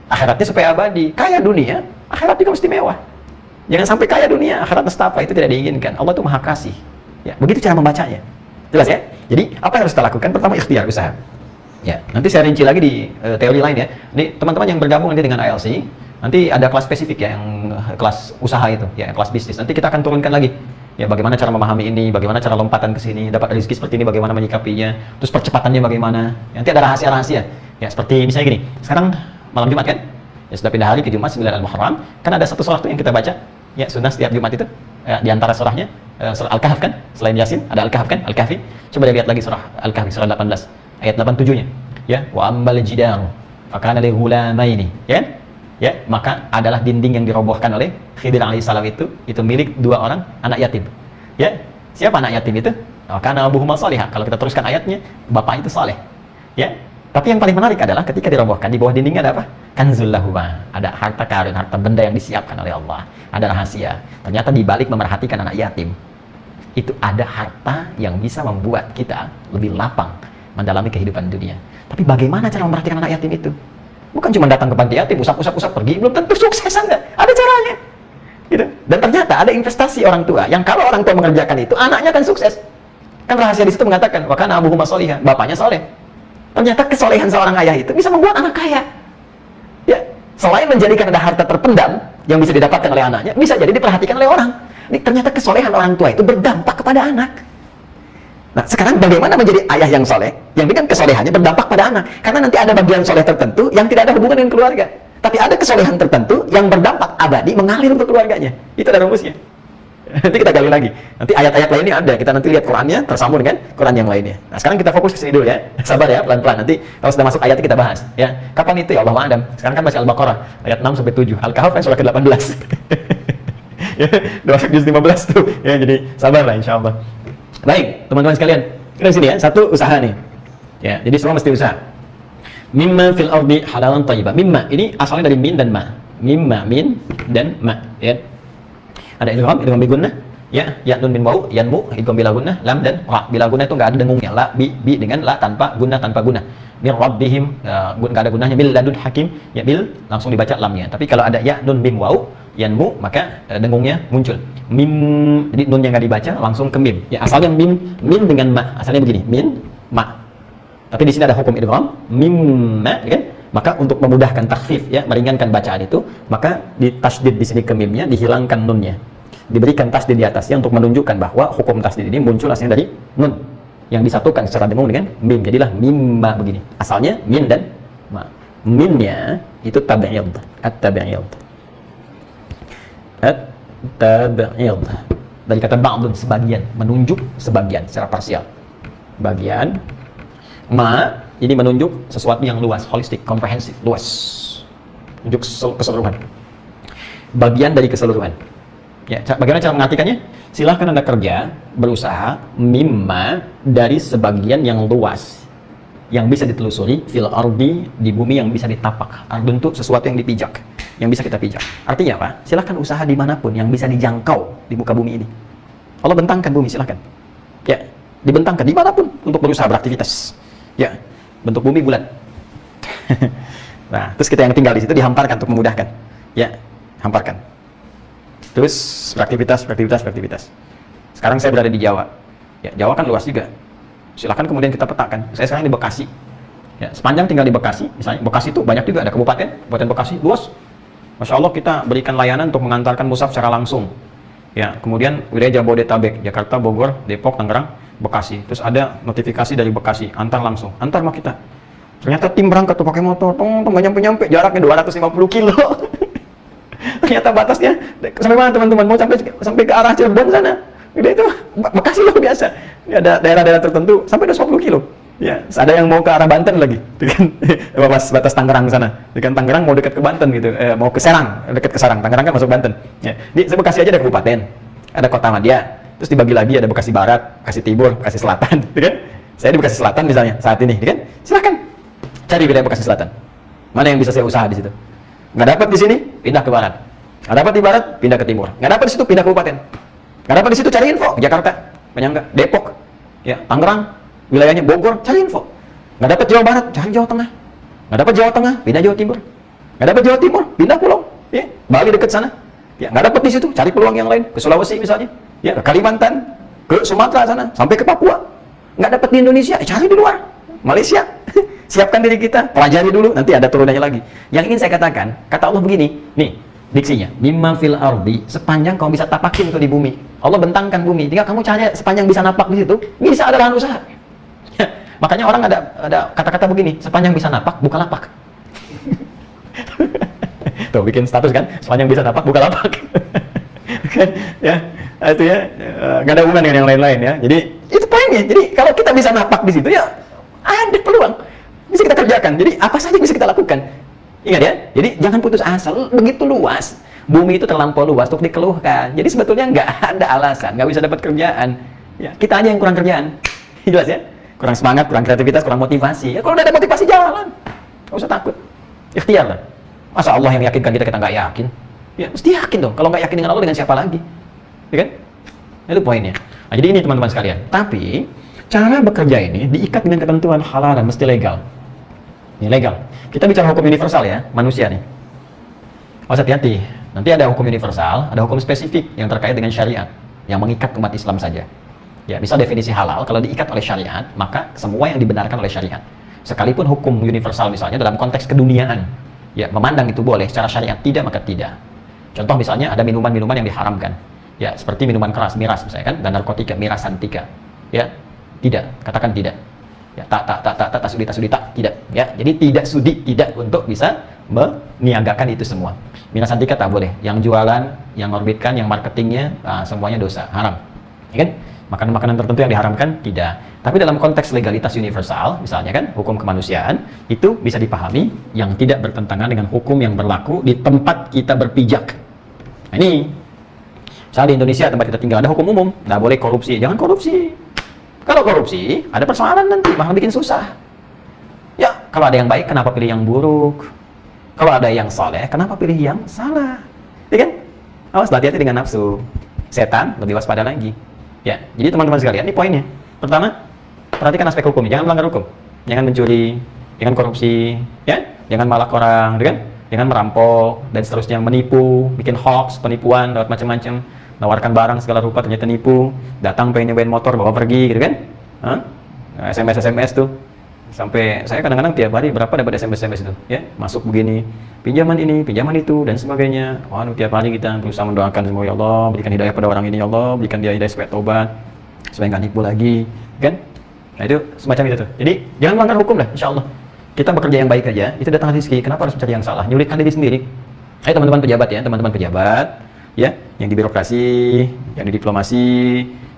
Akhiratnya supaya abadi. Kaya dunia, akhirat juga mesti mewah. Jangan sampai kaya dunia, akhirat nestapa, itu tidak diinginkan. Allah itu maha kasih. Ya, begitu cara membacanya. Jelas ya? Jadi, apa yang harus kita lakukan? Pertama, ikhtiar, usaha. Ya, nanti saya rinci lagi di teori lain ya. Jadi, teman-teman yang bergabung nanti dengan ILC, nanti ada kelas spesifik ya, yang kelas usaha itu, ya, kelas bisnis. Nanti kita akan turunkan lagi. Ya, bagaimana cara memahami ini, bagaimana cara lompatan ke sini, dapat rezeki seperti ini, bagaimana menyikapinya, terus percepatannya bagaimana. Nanti ada rahasia-rahasia. Ya, seperti misalnya gini. Sekarang malam Jumat kan? Ya, sudah pindah hari ke Jumat 9 Al-Muharram. Kan ada satu surah tuh yang kita baca. Ya, sunnah setiap Jumat itu. Ya, di antara surahnya surah Al-Kahf kan? Selain Yasin ada Al-Kahf kan? Al-Kahfi. Coba lihat lagi surah Al-Kahfi surah 18 ayat 87-nya. Ya, wa ammal jidaru fakana li ghulamaini. Ya. Ya, maka adalah dinding yang dirobohkan oleh Khidir alaihissalam itu milik dua orang anak yatim. Ya, siapa anak yatim itu? Karena abuhuma salihah. Kalau kita teruskan ayatnya, bapak itu saleh. Ya, tapi yang paling menarik adalah ketika dirobohkan, di bawah dindingnya ada apa? Kanzul lahuma, ada harta karun, harta benda yang disiapkan oleh Allah. Ada rahasia. Ternyata di balik memerhatikan anak yatim, itu ada harta yang bisa membuat kita lebih lapang mendalami kehidupan dunia. Tapi bagaimana cara memperhatikan anak yatim itu? Bukan cuma datang ke panti yatim, usap pergi, belum tentu sukses Anda. Ada caranya. Gitu. Dan ternyata ada investasi orang tua yang kalau orang tua mengerjakan itu, anaknya akan sukses. Kan rahasia di situ mengatakan, wa kana abuhuma sholihah, bapaknya soleh. Ternyata kesolehan seorang ayah itu bisa membuat anak kaya. Ya, selain menjadikan ada harta terpendam yang bisa didapatkan oleh anaknya, bisa jadi diperhatikan oleh orang. Ini ternyata kesolehan orang tua itu berdampak kepada anak. Nah, sekarang bagaimana menjadi ayah yang soleh, yang dengan kesolehannya berdampak pada anak? Karena nanti ada bagian soleh tertentu yang tidak ada hubungan dengan keluarga. Tapi ada kesolehan tertentu yang berdampak abadi mengalir untuk keluarganya. Itu ada rumusnya. Nanti kita gali lagi. Nanti ayat-ayat lainnya ada. Kita nanti lihat Qurannya tersambung dengan Quran yang lainnya. Nah, sekarang kita fokus ke sini dulu ya. Sabar ya, pelan-pelan. Nanti kalau sudah masuk ayatnya kita bahas. Ya, kapan itu ya Allah Adam? Sekarang kan masih Al-Baqarah ayat 6 sampai 7. Al-Kahf kan surah ke-18. Ya, udah masuk juz 15 tuh. Ya, jadi sabar lah insyaallah. Baik, teman-teman sekalian. Kita di sini ya, satu usaha nih. Ya, jadi semua mesti usaha. Mimma fil ardi halalan thayyiban. Mimma ini asalnya dari min dan ma. Mimma, min dan ma, ya. Ada idgham bi gunnah, ya, ya nun min wau, yanmu, idgham bila gunnah, lam dan ra. Bila gunnah itu enggak ada dengungnya, la bi dengan la tanpa gunnah gunnah. Mir rabbihim, enggak ada gunnahnya, bil ladun hakim, ya bil langsung dibaca lamnya. Tapi kalau ada ya nun mim wau, yanmu, maka dengungnya muncul. Mim, jadi nun yang enggak dibaca langsung ke mim. Ya, asalnya min dengan ma. Asalnya begini, min ma. Tapi di sini ada hukum idgham mimma, ya kan? Maka untuk memudahkan takhfif, ya, meringankan bacaan itu, maka ditasydid di sini ke mimnya, dihilangkan nunnya. Diberikan tasydid di atasnya untuk menunjukkan bahwa hukum tasydid ini muncul asalnya dari nun yang disatukan secara dengung dengan mim. Jadilah mimma begini. Asalnya min dan ma. Mimnya itu tabi'id, at-tabi'id. At-tabi'id. Dari kata ba'dun, sebagian, menunjuk sebagian secara parsial. Bagian. Ma ini menunjuk sesuatu yang luas, holistik, komprehensif, luas, menunjuk keseluruhan, bagian dari keseluruhan. Ya, bagaimana cara mengartikannya? Silahkan Anda kerja, berusaha mimma dari sebagian yang luas, yang bisa ditelusuri, fil ardi, di bumi yang bisa ditapak. Ardun itu sesuatu yang dipijak, yang bisa kita pijak. Artinya apa? Silahkan usaha dimanapun yang bisa dijangkau di muka bumi ini. Allah bentangkan bumi, silahkan. Ya, dibentangkan dimanapun untuk berusaha beraktivitas. Ya, bentuk bumi bulat. Nah, terus kita yang tinggal di situ dihamparkan untuk memudahkan. Ya, hamparkan. Terus beraktivitas. Sekarang saya berada di Jawa. Ya, Jawa kan luas juga. Silakan kemudian kita petakan. Saya sekarang di Bekasi. Ya, sepanjang tinggal di Bekasi, misalnya Bekasi itu banyak juga ada kabupaten Bekasi luas. Masya Allah, kita berikan layanan untuk mengantarkan mushaf secara langsung. Ya, kemudian wilayah Jabodetabek, Jakarta, Bogor, Depok, Tangerang, Bekasi. Terus ada notifikasi dari Bekasi, antar langsung, antar sama kita. Ternyata tim berangkat tuh pakai motor, nggak nyampe, jaraknya 250 kilo. Ternyata batasnya sampai mana teman-teman? Mau sampai ke arah Cirebon sana. Udah itu Bekasi luar biasa. Ini ada daerah-daerah tertentu sampai 250 kilo. Ya, ada yang mau ke arah Banten lagi, kan? Batas Tangerang sana. Kan Tangerang mau dekat ke Banten gitu, mau ke Serang, dekat ke Serang. Tangerang kan masuk Banten. Ya, di Bekasi aja ada kabupaten, ada kota madya. Terus dibagi lagi ada Bekasi Barat, Bekasi Timur, Bekasi Selatan, kan? Saya di Bekasi Selatan misalnya saat ini, kan? Silakan cari wilayah Bekasi Selatan. Mana yang bisa saya usaha di situ? Nggak dapat di sini, pindah ke Barat. Nggak dapat di Barat, pindah ke Timur. Nggak dapat di situ, pindah ke kabupaten. Nggak dapat di situ, cari info. Jakarta, penyangga, Depok, ya, Tangerang, wilayahnya Bogor, cari info. Nggak dapat Jawa Barat, cari Jawa Tengah. Nggak dapat Jawa Tengah, pindah Jawa Timur. Nggak dapat Jawa Timur, pindah pulau. Ya, Bali dekat sana. Ya, nggak dapat di situ, cari peluang yang lain, ke Sulawesi misalnya, ya, ke Kalimantan, ke Sumatera sana, sampai ke Papua. Nggak dapat di Indonesia, cari di luar, Malaysia. Siapkan diri kita, pelajari dulu, nanti ada turunannya lagi. Yang ingin saya katakan, kata Allah begini, nih, diksinya, mimma fil ardi, sepanjang kamu bisa tapakin itu di bumi. Allah bentangkan bumi, tinggal kamu cari sepanjang bisa napak di situ, bisa ada lahan usaha. Ya, makanya orang ada kata-kata begini, sepanjang bisa napak, buka lapak. Tuh, bikin status kan, sepanjang bisa napak, buka lapak. Kan, ya, itu ya, nggak ada hubungan dengan yang lain-lain ya. Jadi, itu poinnya. Jadi, kalau kita bisa napak di situ, ya, ada peluang. Bisa kita kerjakan. Jadi, apa saja bisa kita lakukan. Ingat ya, jadi jangan putus asa, begitu luas. Bumi itu terlampau luas untuk dikeluhkan. Jadi, sebetulnya nggak ada alasan, nggak bisa dapat kerjaan. Ya, kita aja yang kurang kerjaan. Jelas ya? Kurang semangat, kurang kreativitas, kurang motivasi. Ya, kalau udah ada motivasi, jalan. Nggak usah takut. Ikhtiar lah. Masa Allah yang yakinkan kita nggak yakin? Ya, mesti yakin dong. Kalau nggak yakin dengan Allah, dengan siapa lagi? Ya kan? Itu poinnya. Nah, jadi ini teman-teman sekalian. Tapi, cara bekerja ini diikat dengan ketentuan halal dan mesti legal. Ini legal. Kita bicara hukum universal ya, manusia nih. Awas hati-hati. Nanti ada hukum universal, ada hukum spesifik yang terkait dengan syariat, yang mengikat umat Islam saja. Ya, misal definisi halal, kalau diikat oleh syariat, maka semua yang dibenarkan oleh syariat. Sekalipun hukum universal misalnya dalam konteks keduniaan, ya, memandang itu boleh, secara syariat tidak, maka tidak. Contoh misalnya ada minuman-minuman yang diharamkan. Ya, seperti minuman keras, miras misalnya kan, dan narkotika, miras santika. Ya, tidak, katakan tidak. Ya, tak sudi, tidak. Ya, jadi tidak sudi, tidak untuk bisa meniagakan itu semua. Miras santika tak boleh. Yang jualan, yang ngorbitkan, yang marketingnya, semuanya dosa, haram. Ya kan? Makanan-makanan tertentu yang diharamkan, tidak. Tapi dalam konteks legalitas universal, misalnya kan, hukum kemanusiaan, itu bisa dipahami yang tidak bertentangan dengan hukum yang berlaku di tempat kita berpijak. Nah, ini, misalnya di Indonesia tempat kita tinggal ada hukum umum, nggak boleh korupsi, jangan korupsi. Kalau korupsi, ada persoalan nanti, malah bikin susah. Ya, kalau ada yang baik, kenapa pilih yang buruk? Kalau ada yang saleh, kenapa pilih yang salah? Ya kan? Awas, hati-hati dengan nafsu. Setan lebih waspada lagi. Ya, jadi teman-teman sekalian, ini poinnya. Pertama, perhatikan aspek hukumnya, jangan melanggar hukum. Jangan mencuri, jangan korupsi, ya, jangan malak orang, gitu kan? Jangan merampok, dan seterusnya, menipu, bikin hoax, penipuan, lewat macam-macam, nawarkan barang segala rupa, ternyata nipu, datang pengen nyobain motor, bawa pergi, gitu kan? SMS tuh. Sampai saya kadang-kadang tiap hari berapa dapat SMS itu, ya, masuk begini, pinjaman ini, pinjaman itu, dan sebagainya. Waduh, tiap hari kita berusaha mendoakan semoga ya Allah berikan hidayah pada orang ini, ya Allah berikan dia hidayah supaya tobat, supaya nggak nipu lagi, kan? Nah, itu semacam itu tuh. Jadi jangan melanggar hukum lah, insya Allah. Kita bekerja yang baik aja, itu datang rezeki. Kenapa harus mencari yang salah? Nyulitkan diri sendiri. Ayo teman-teman pejabat ya, teman-teman pejabat, ya, yang di birokrasi, yang di diplomasi,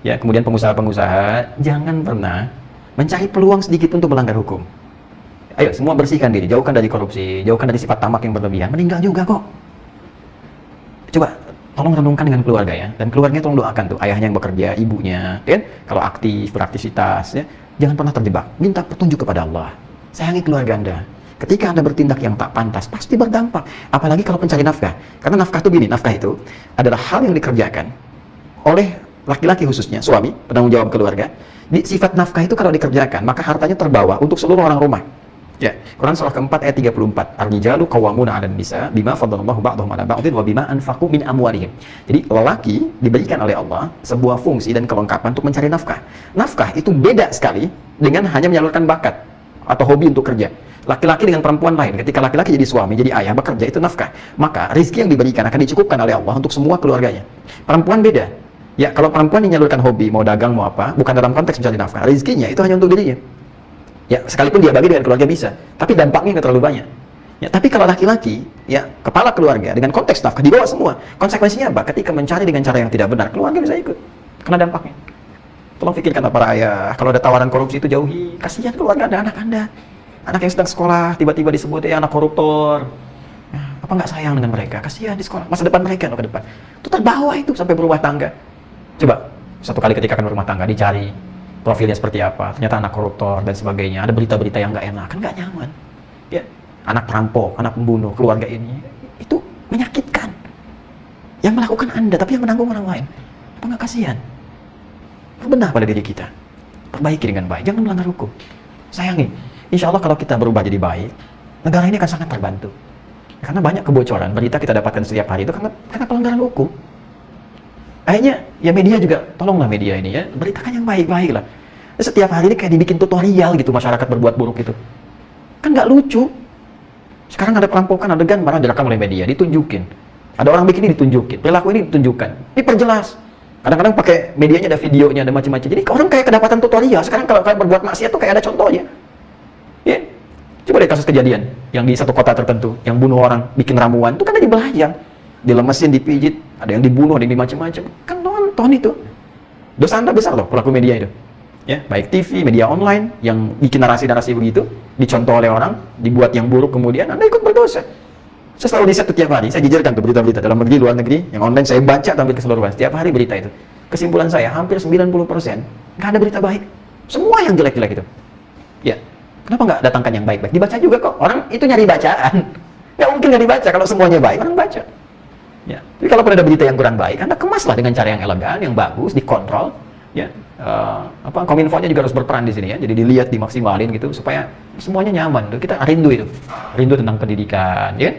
ya, kemudian pengusaha-pengusaha, jangan pernah mencari peluang sedikit untuk melanggar hukum. Ayo, semua bersihkan diri, jauhkan dari korupsi, jauhkan dari sifat tamak yang berlebihan. Meninggal juga kok. Coba, tolong renungkan dengan keluarga ya, dan keluarganya tolong doakan tuh, ayahnya yang bekerja, ibunya, kan? Kalau aktif, beraktivitas, ya, jangan pernah terjebak. Minta petunjuk kepada Allah. Sayangi keluarga Anda. Ketika Anda bertindak yang tak pantas, pasti berdampak. Apalagi kalau pencari nafkah. Karena nafkah itu gini, nafkah itu adalah hal yang dikerjakan oleh laki-laki khususnya, suami, penanggung jawab keluarga. Di sifat nafkah itu kalau dikerjakan, maka hartanya terbawa untuk seluruh orang rumah. Ya, Quran surah keempat ayat 34. Ar-rijalu qawwamuna 'alan nisa bima faddalallahu ba'dahum 'ala ba'dhin wa bima anfaqu min amwalihim. Jadi lelaki diberikan oleh Allah sebuah fungsi dan kelengkapan untuk mencari nafkah. Nafkah itu beda sekali dengan hanya menyalurkan bakat atau hobi untuk kerja. Laki-laki dengan perempuan lain, ketika laki-laki jadi suami, jadi ayah, bekerja, itu nafkah. Maka rezeki yang diberikan akan dicukupkan oleh Allah untuk semua keluarganya. Perempuan beda. Ya, kalau perempuan yang menyalurkan hobi, mau dagang, mau apa, bukan dalam konteks mencari nafkah, rezekinya itu hanya untuk dirinya. Ya, sekalipun dia bagi dengan keluarga bisa, tapi dampaknya nggak terlalu banyak. Ya, tapi kalau laki-laki, ya, kepala keluarga dengan konteks nafkah dibawa semua. Konsekuensinya apa? Ketika mencari dengan cara yang tidak benar, keluarga bisa ikut, kena dampaknya. Tolong pikirkan para ayah, kalau ada tawaran korupsi itu jauhi. Kasihan keluarga Anda, anak Anda. Anak yang sedang sekolah, tiba-tiba disebut anak koruptor. Ya, apa nggak sayang dengan mereka? Kasihan di sekolah, masa depan mereka loh ke depan. Itu terbawa itu sampai berumah tangga. Coba, satu kali ketika akan berumah tangga, dicari profilnya seperti apa, ternyata anak koruptor dan sebagainya, ada berita-berita yang nggak enak, kan nggak nyaman. Ya, anak perampok, anak pembunuh, keluarga ini, itu menyakitkan. Yang melakukan Anda, tapi yang menanggung orang lain. Apa nggak kasihan? Berbenah pada diri kita. Perbaiki dengan baik, jangan melanggar hukum. Sayangi. Insya Allah kalau kita berubah jadi baik, negara ini akan sangat terbantu. Karena banyak kebocoran berita kita dapatkan setiap hari itu karena pelanggaran hukum. Akhirnya ya media juga, tolonglah media ini ya, beritakan yang baik-baik lah. Setiap hari ini kayak dibikin tutorial gitu masyarakat berbuat buruk itu. Kan nggak lucu. Sekarang ada perampokan adegan malah direkam oleh media, ditunjukin. Ada orang bikin ini ditunjukin, perilaku ini ditunjukkan, diperjelas. Kadang-kadang pakai medianya ada videonya, ada macam-macam. Jadi orang kayak kedapatan tutorial. Sekarang kalau kalian berbuat maksiat tuh kayak ada contohnya. Ya, coba deh kasus kejadian yang di satu kota tertentu, yang bunuh orang, bikin ramuan, itu kan ada di belayang, dilemesin, dipijit, ada yang dibunuh, ada yang macam-macam. Kan nonton itu. Dosa Anda besar loh pelaku media itu. Ya, baik TV, media online yang bikin narasi-narasi begitu, dicontoh oleh orang, dibuat yang buruk kemudian Anda ikut berdosa. Saya selalu riset tiap hari, saya jejerkan tuh berita-berita dalam negeri, luar negeri, yang online saya baca tampil keseluruhan, setiap hari berita itu. Kesimpulan saya, hampir 90% nggak ada berita baik. Semua yang jelek-jelek itu. Ya, kenapa nggak datangkan yang baik-baik? Dibaca juga kok, orang itu nyari bacaan. Nggak mungkin nggak dibaca, kalau semuanya baik, orang baca. Ya, tapi kalau ada berita yang kurang baik, Anda kemaslah dengan cara yang elegan, yang bagus, dikontrol. Ya, Kominfo-nya juga harus berperan di sini ya, jadi dilihat, dimaksimalin gitu, supaya semuanya nyaman. Kita rindu itu, rindu tentang pendidikan, ya.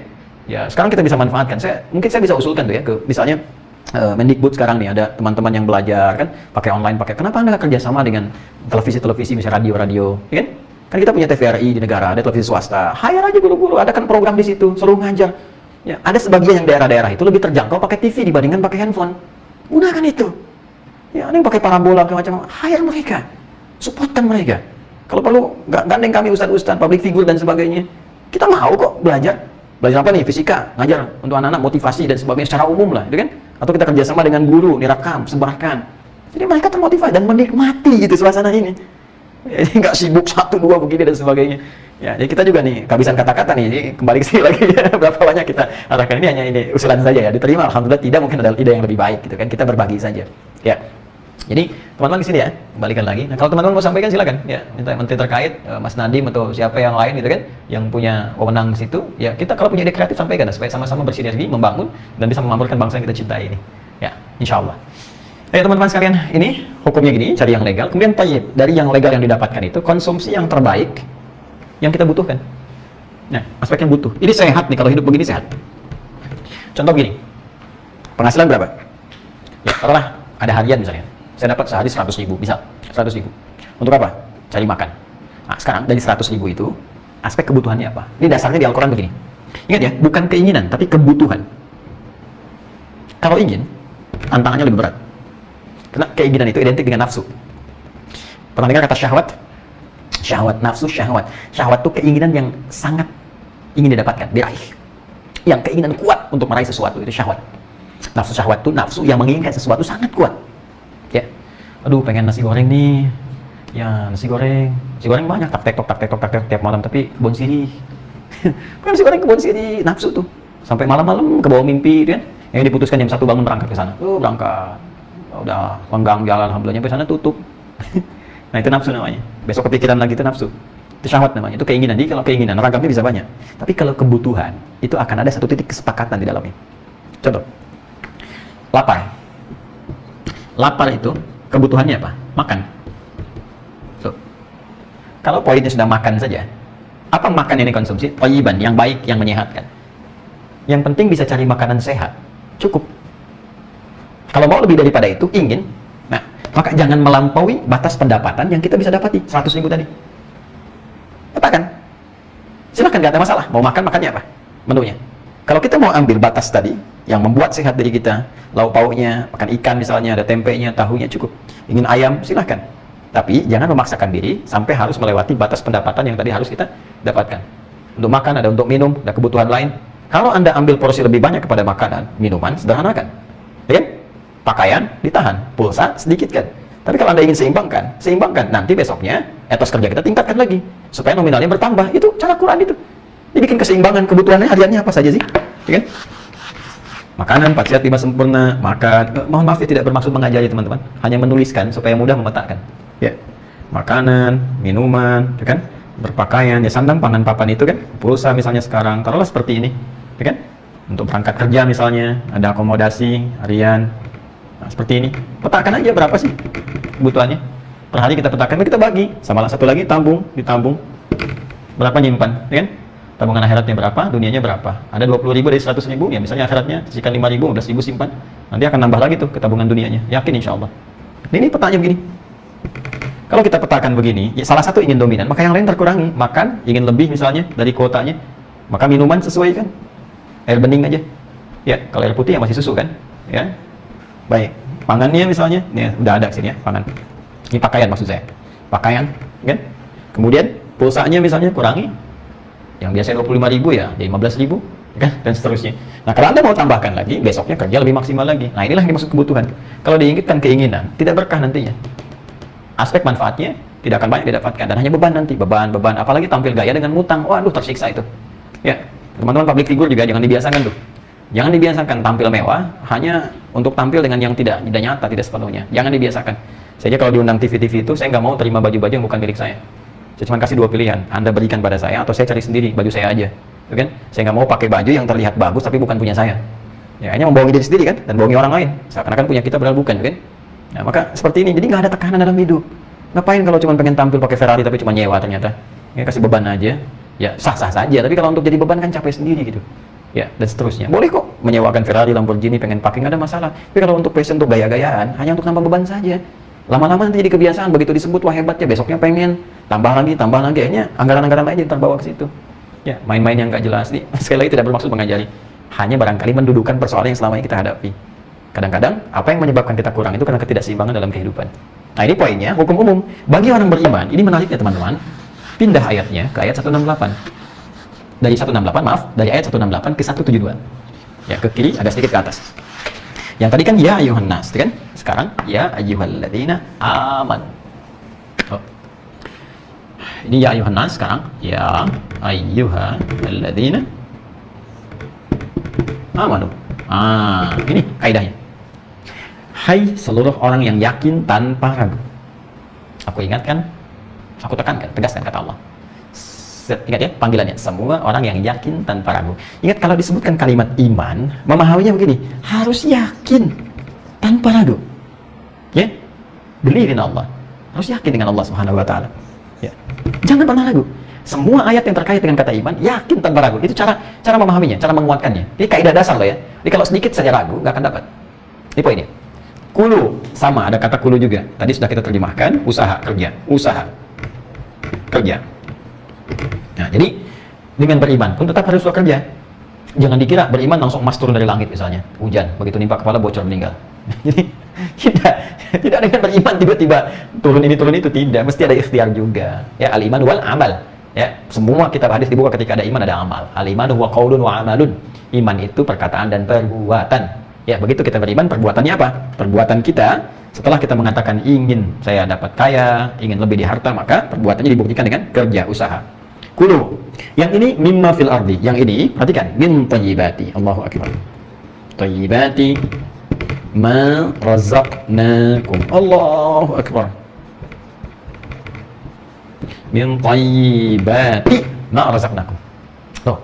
Ya, sekarang kita bisa manfaatkan. Mungkin saya bisa usulkan tuh ya ke misalnya Mendikbud sekarang nih ada teman-teman yang belajar kan pakai online, kenapa Anda nggak kerjasama dengan televisi-televisi misalnya radio-radio, ya kan? Kan kita punya TVRI di negara, ada televisi swasta. Hire aja guru-guru, ada kan program di situ, suruh ngajar. Ya, ada sebagian yang daerah-daerah itu lebih terjangkau pakai TV dibandingkan pakai handphone. Gunakan itu. Ya, ada yang pakai parabola macam-macam. Hire mereka. Supportkan mereka. Kalau perlu gandeng kami ustadz-ustadz, public figure dan sebagainya. Kita mau kok belajar. Belajar apa nih? Fisika, ngajar untuk anak-anak, motivasi dan sebagainya secara umum lah, gitu kan? Atau kita kerjasama dengan guru, direkam, sebarkan. Jadi mereka termotivasi dan menikmati gitu suasana ini. Jadi nggak sibuk 1, 2 begini dan sebagainya. Ya, jadi kita juga nih kehabisan kata-kata nih. Jadi kembali ke sini lagi ya, berapa banyak kita arahkan ini hanya ini usulan saja ya. Diterima, alhamdulillah, tidak mungkin ada ide yang lebih baik gitu kan. Kita berbagi saja. Ya. Jadi teman-teman di sini ya, kembalikan lagi. Nah, kalau teman-teman mau sampaikan silakan ya, minta menteri terkait, Mas Nadiem atau siapa yang lain gitu kan, yang punya wewenang di situ. Ya, kita kalau punya ide kreatif sampaikan supaya sama-sama bersinergi membangun dan bisa memakmurkan bangsa yang kita cintai ini. Ya, insya Allah. Teman-teman sekalian, ini hukumnya gini, cari yang legal. Kemudian tayyib, dari yang legal yang didapatkan itu konsumsi yang terbaik yang kita butuhkan. Nah, aspek yang butuh. Ini sehat nih, kalau hidup begini sehat. Contoh gini, penghasilan berapa? Ya, taruhlah ada harian misalnya. Saya dapat sehari 100.000, bisa 100.000. Untuk apa? Cari makan. Nah, sekarang dari 100.000 itu, aspek kebutuhannya apa? Ini dasarnya di Al-Quran begini. Ingat ya, bukan keinginan, tapi kebutuhan. Kalau ingin, tantangannya lebih berat. Karena keinginan itu identik dengan nafsu. Pernah dengar kata syahwat? Syahwat, nafsu, syahwat. Syahwat itu keinginan yang sangat ingin didapatkan, diraih. Yang keinginan kuat untuk meraih sesuatu, itu syahwat. Nafsu syahwat itu nafsu yang menginginkan sesuatu sangat kuat. Ya, aduh pengen nasi goreng nih. Ya, nasi goreng banyak, tak tek tok tiap malam, tapi kebon sirih. Nasi goreng kebon sirih, nafsu tuh. Sampai malam-malam ke bawah mimpi, kan? Yang diputuskan jam 1 bangun berangkat ke sana. Berangkat. Udah penggang jalan, alhamdulillah nyampe sana tutup. Nah, itu nafsu namanya. Besok kepikiran lagi itu nafsu. Itu syahwat namanya, itu keinginan. Jadi kalau keinginan, ragamnya bisa banyak. Tapi kalau kebutuhan, itu akan ada satu titik kesepakatan di dalamnya. Contoh, lapar. Lapar itu kebutuhannya apa? Makan. So, kalau poinnya sudah makan saja, apa makan yang dikonsumsi? Thayyiban, yang baik, yang menyehatkan. Yang penting bisa cari makanan sehat, cukup. Kalau mau lebih daripada itu, ingin, nah, maka jangan melampaui batas pendapatan yang kita bisa dapati, 100.000 tadi. Katakan, silahkan, gak ada masalah. Mau makannya apa? Menunya. Kalau kita mau ambil batas tadi, yang membuat sehat diri kita, lauk pauknya, makan ikan misalnya, ada tempenya, tahunya cukup. Ingin ayam, silahkan. Tapi jangan memaksakan diri sampai harus melewati batas pendapatan yang tadi harus kita dapatkan. Untuk makan, ada untuk minum, ada kebutuhan lain. Kalau Anda ambil porsi lebih banyak kepada makanan, minuman, sederhanakan. Ya kan? Pakaian, ditahan. Pulsa, sedikitkan. Tapi kalau Anda ingin seimbangkan. Nanti besoknya, etos kerja kita tingkatkan lagi. Supaya nominalnya bertambah. Itu cara Quran itu. Dibikin keseimbangan kebutuhannya hariannya apa saja sih? Ya kan? Makanan, paciat, lima sempurna, makan. Mohon maaf ya, tidak bermaksud mengajari teman-teman. Hanya menuliskan supaya mudah memetakan. Ya, makanan, minuman, ya kan? Berpakaian, ya sandang, pangan, papan itu kan? Pulsa misalnya sekarang, taruhlah seperti ini, ya kan? Untuk berangkat kerja misalnya, ada akomodasi, harian, nah, seperti ini. Petakan aja berapa sih kebutuhannya. Per hari kita petakan, kita bagi. Sama satu lagi ditabung. Berapa nyimpan, ya kan? tabungan akhiratnya berapa, dunianya berapa. Ada 20.000 dari 100.000, ya misalnya akhiratnya sisihkan 5.000, 15.000 simpan. Nanti akan nambah lagi tuh ke tabungan dunianya. Yakin insya Allah. Ini pertanyaan begini. Kalau kita petakan begini, ya salah satu ingin dominan, maka yang lain terkurangi. Makan, ingin lebih misalnya dari kuotanya. Maka minuman sesuaikan. Air bening aja. Ya, kalau air putih ya masih susu kan. Ya. Baik. Pangannya misalnya, ya udah ada sini ya, pangan. Ini pakaian maksud saya. Pakaian, kan? Kemudian pulsanya misalnya kurangi. Yang biasanya 25.000 ya, jadi 15.000, kan? Dan seterusnya. Nah, kalau Anda mau tambahkan lagi, besoknya kerja lebih maksimal lagi. Nah, inilah yang dimaksud kebutuhan. Kalau diinginkan keinginan, tidak berkah nantinya. Aspek manfaatnya tidak akan banyak didapatkan dan hanya beban nanti, beban, apalagi tampil gaya dengan mutang. Waduh, tersiksa itu. Ya, teman-teman public figure juga jangan dibiasakan tuh. Jangan dibiasakan tampil mewah hanya untuk tampil dengan yang tidak nyata, tidak sepenuhnya. Jangan dibiasakan. Saya aja kalau diundang TV-TV itu, saya nggak mau terima baju-baju yang bukan milik saya. Saya cuma kasih dua pilihan, Anda berikan pada saya atau saya cari sendiri baju saya aja. Kan? Saya nggak mau pakai baju yang terlihat bagus tapi bukan punya saya. Ya, hanya membohongi diri sendiri kan, dan bohongi orang lain. Seakan-akan punya kita padahal bukan, kan? Nah, maka seperti ini, jadi nggak ada tekanan dalam hidup. Ngapain kalau cuma pengen tampil pakai Ferrari tapi cuma nyewa ternyata? Ya, kasih beban aja. Ya, sah-sah saja, tapi kalau untuk jadi beban kan capek sendiri gitu. Ya, dan seterusnya. Boleh kok menyewakan Ferrari, Lamborghini, pengen pakai, nggak ada masalah. Tapi kalau untuk passion, untuk gaya-gayaan, hanya untuk nambah beban saja. Lama-lama nanti jadi kebiasaan, begitu disebut wah hebat ya, besoknya pengen tambah lagi, akhirnya anggaran-anggaran lain jadi terbawa ke situ. Ya, main-main yang nggak jelas. Nih, sekali lagi tidak bermaksud mengajari. Hanya barangkali mendudukan persoalan yang selama ini kita hadapi. Kadang-kadang, apa yang menyebabkan kita kurang itu karena ketidakseimbangan dalam kehidupan. Nah, ini poinnya, hukum umum. Bagi orang beriman, ini menariknya teman-teman, pindah ayatnya ke ayat 168. Dari 168, maaf, dari ayat 168 ke 172. Ya, ke kiri, agak sedikit ke atas. Yang tadi kan, ya ayuhan nas, kan? Sekarang, ya ayyuhalladzina aman. Oh. Ini ya ayuhan nas, sekarang, ya ayyuhalladzina amanu. Ini kaidahnya. Hai seluruh orang yang yakin tanpa ragu. Aku ingatkan, aku tekankan, tegaskan kata Allah. Ingat ya panggilannya, semua orang yang yakin tanpa ragu. Ingat kalau disebutkan kalimat iman, memahaminya begini, harus yakin tanpa ragu. Ya, believe in Allah. Harus yakin dengan Allah Subhanahu wa taala. Ya. Jangan pernah ragu. Semua ayat yang terkait dengan kata iman, yakin tanpa ragu. Itu cara memahaminya, cara menguatkannya. Ini kaidah dasar loh ya. Jadi kalau sedikit saja ragu, nggak akan dapat. Ini poinnya. Kulu, sama ada kata kulu juga. Tadi sudah kita terjemahkan, usaha, kerja. Usaha, kerja. Nah, jadi dengan beriman pun tetap harus bekerja. Jangan dikira beriman langsung emas turun dari langit misalnya. Hujan, begitu nimpa kepala bocor meninggal. Jadi tidak dengan beriman tiba-tiba turun ini turun itu, tidak. Mesti ada ikhtiar juga. Ya, al-iman wal amal. Ya, semua kitab hadis dibuka ketika ada iman ada amal. Al-iman huwa qaulun wa amalun. Iman itu perkataan dan perbuatan. Ya, begitu kita beriman, perbuatannya apa? Perbuatan kita, setelah kita mengatakan ingin saya dapat kaya, ingin lebih di harta, maka perbuatannya dibuktikan dengan kerja, usaha. Kulu. Yang ini mimma fil ardi. Yang ini, perhatikan, min thayyibati. Allahu akbar. Thayyibati ma razaqnakum. Allahu akbar. Min thayyibati ma razaqnakum. Tuh.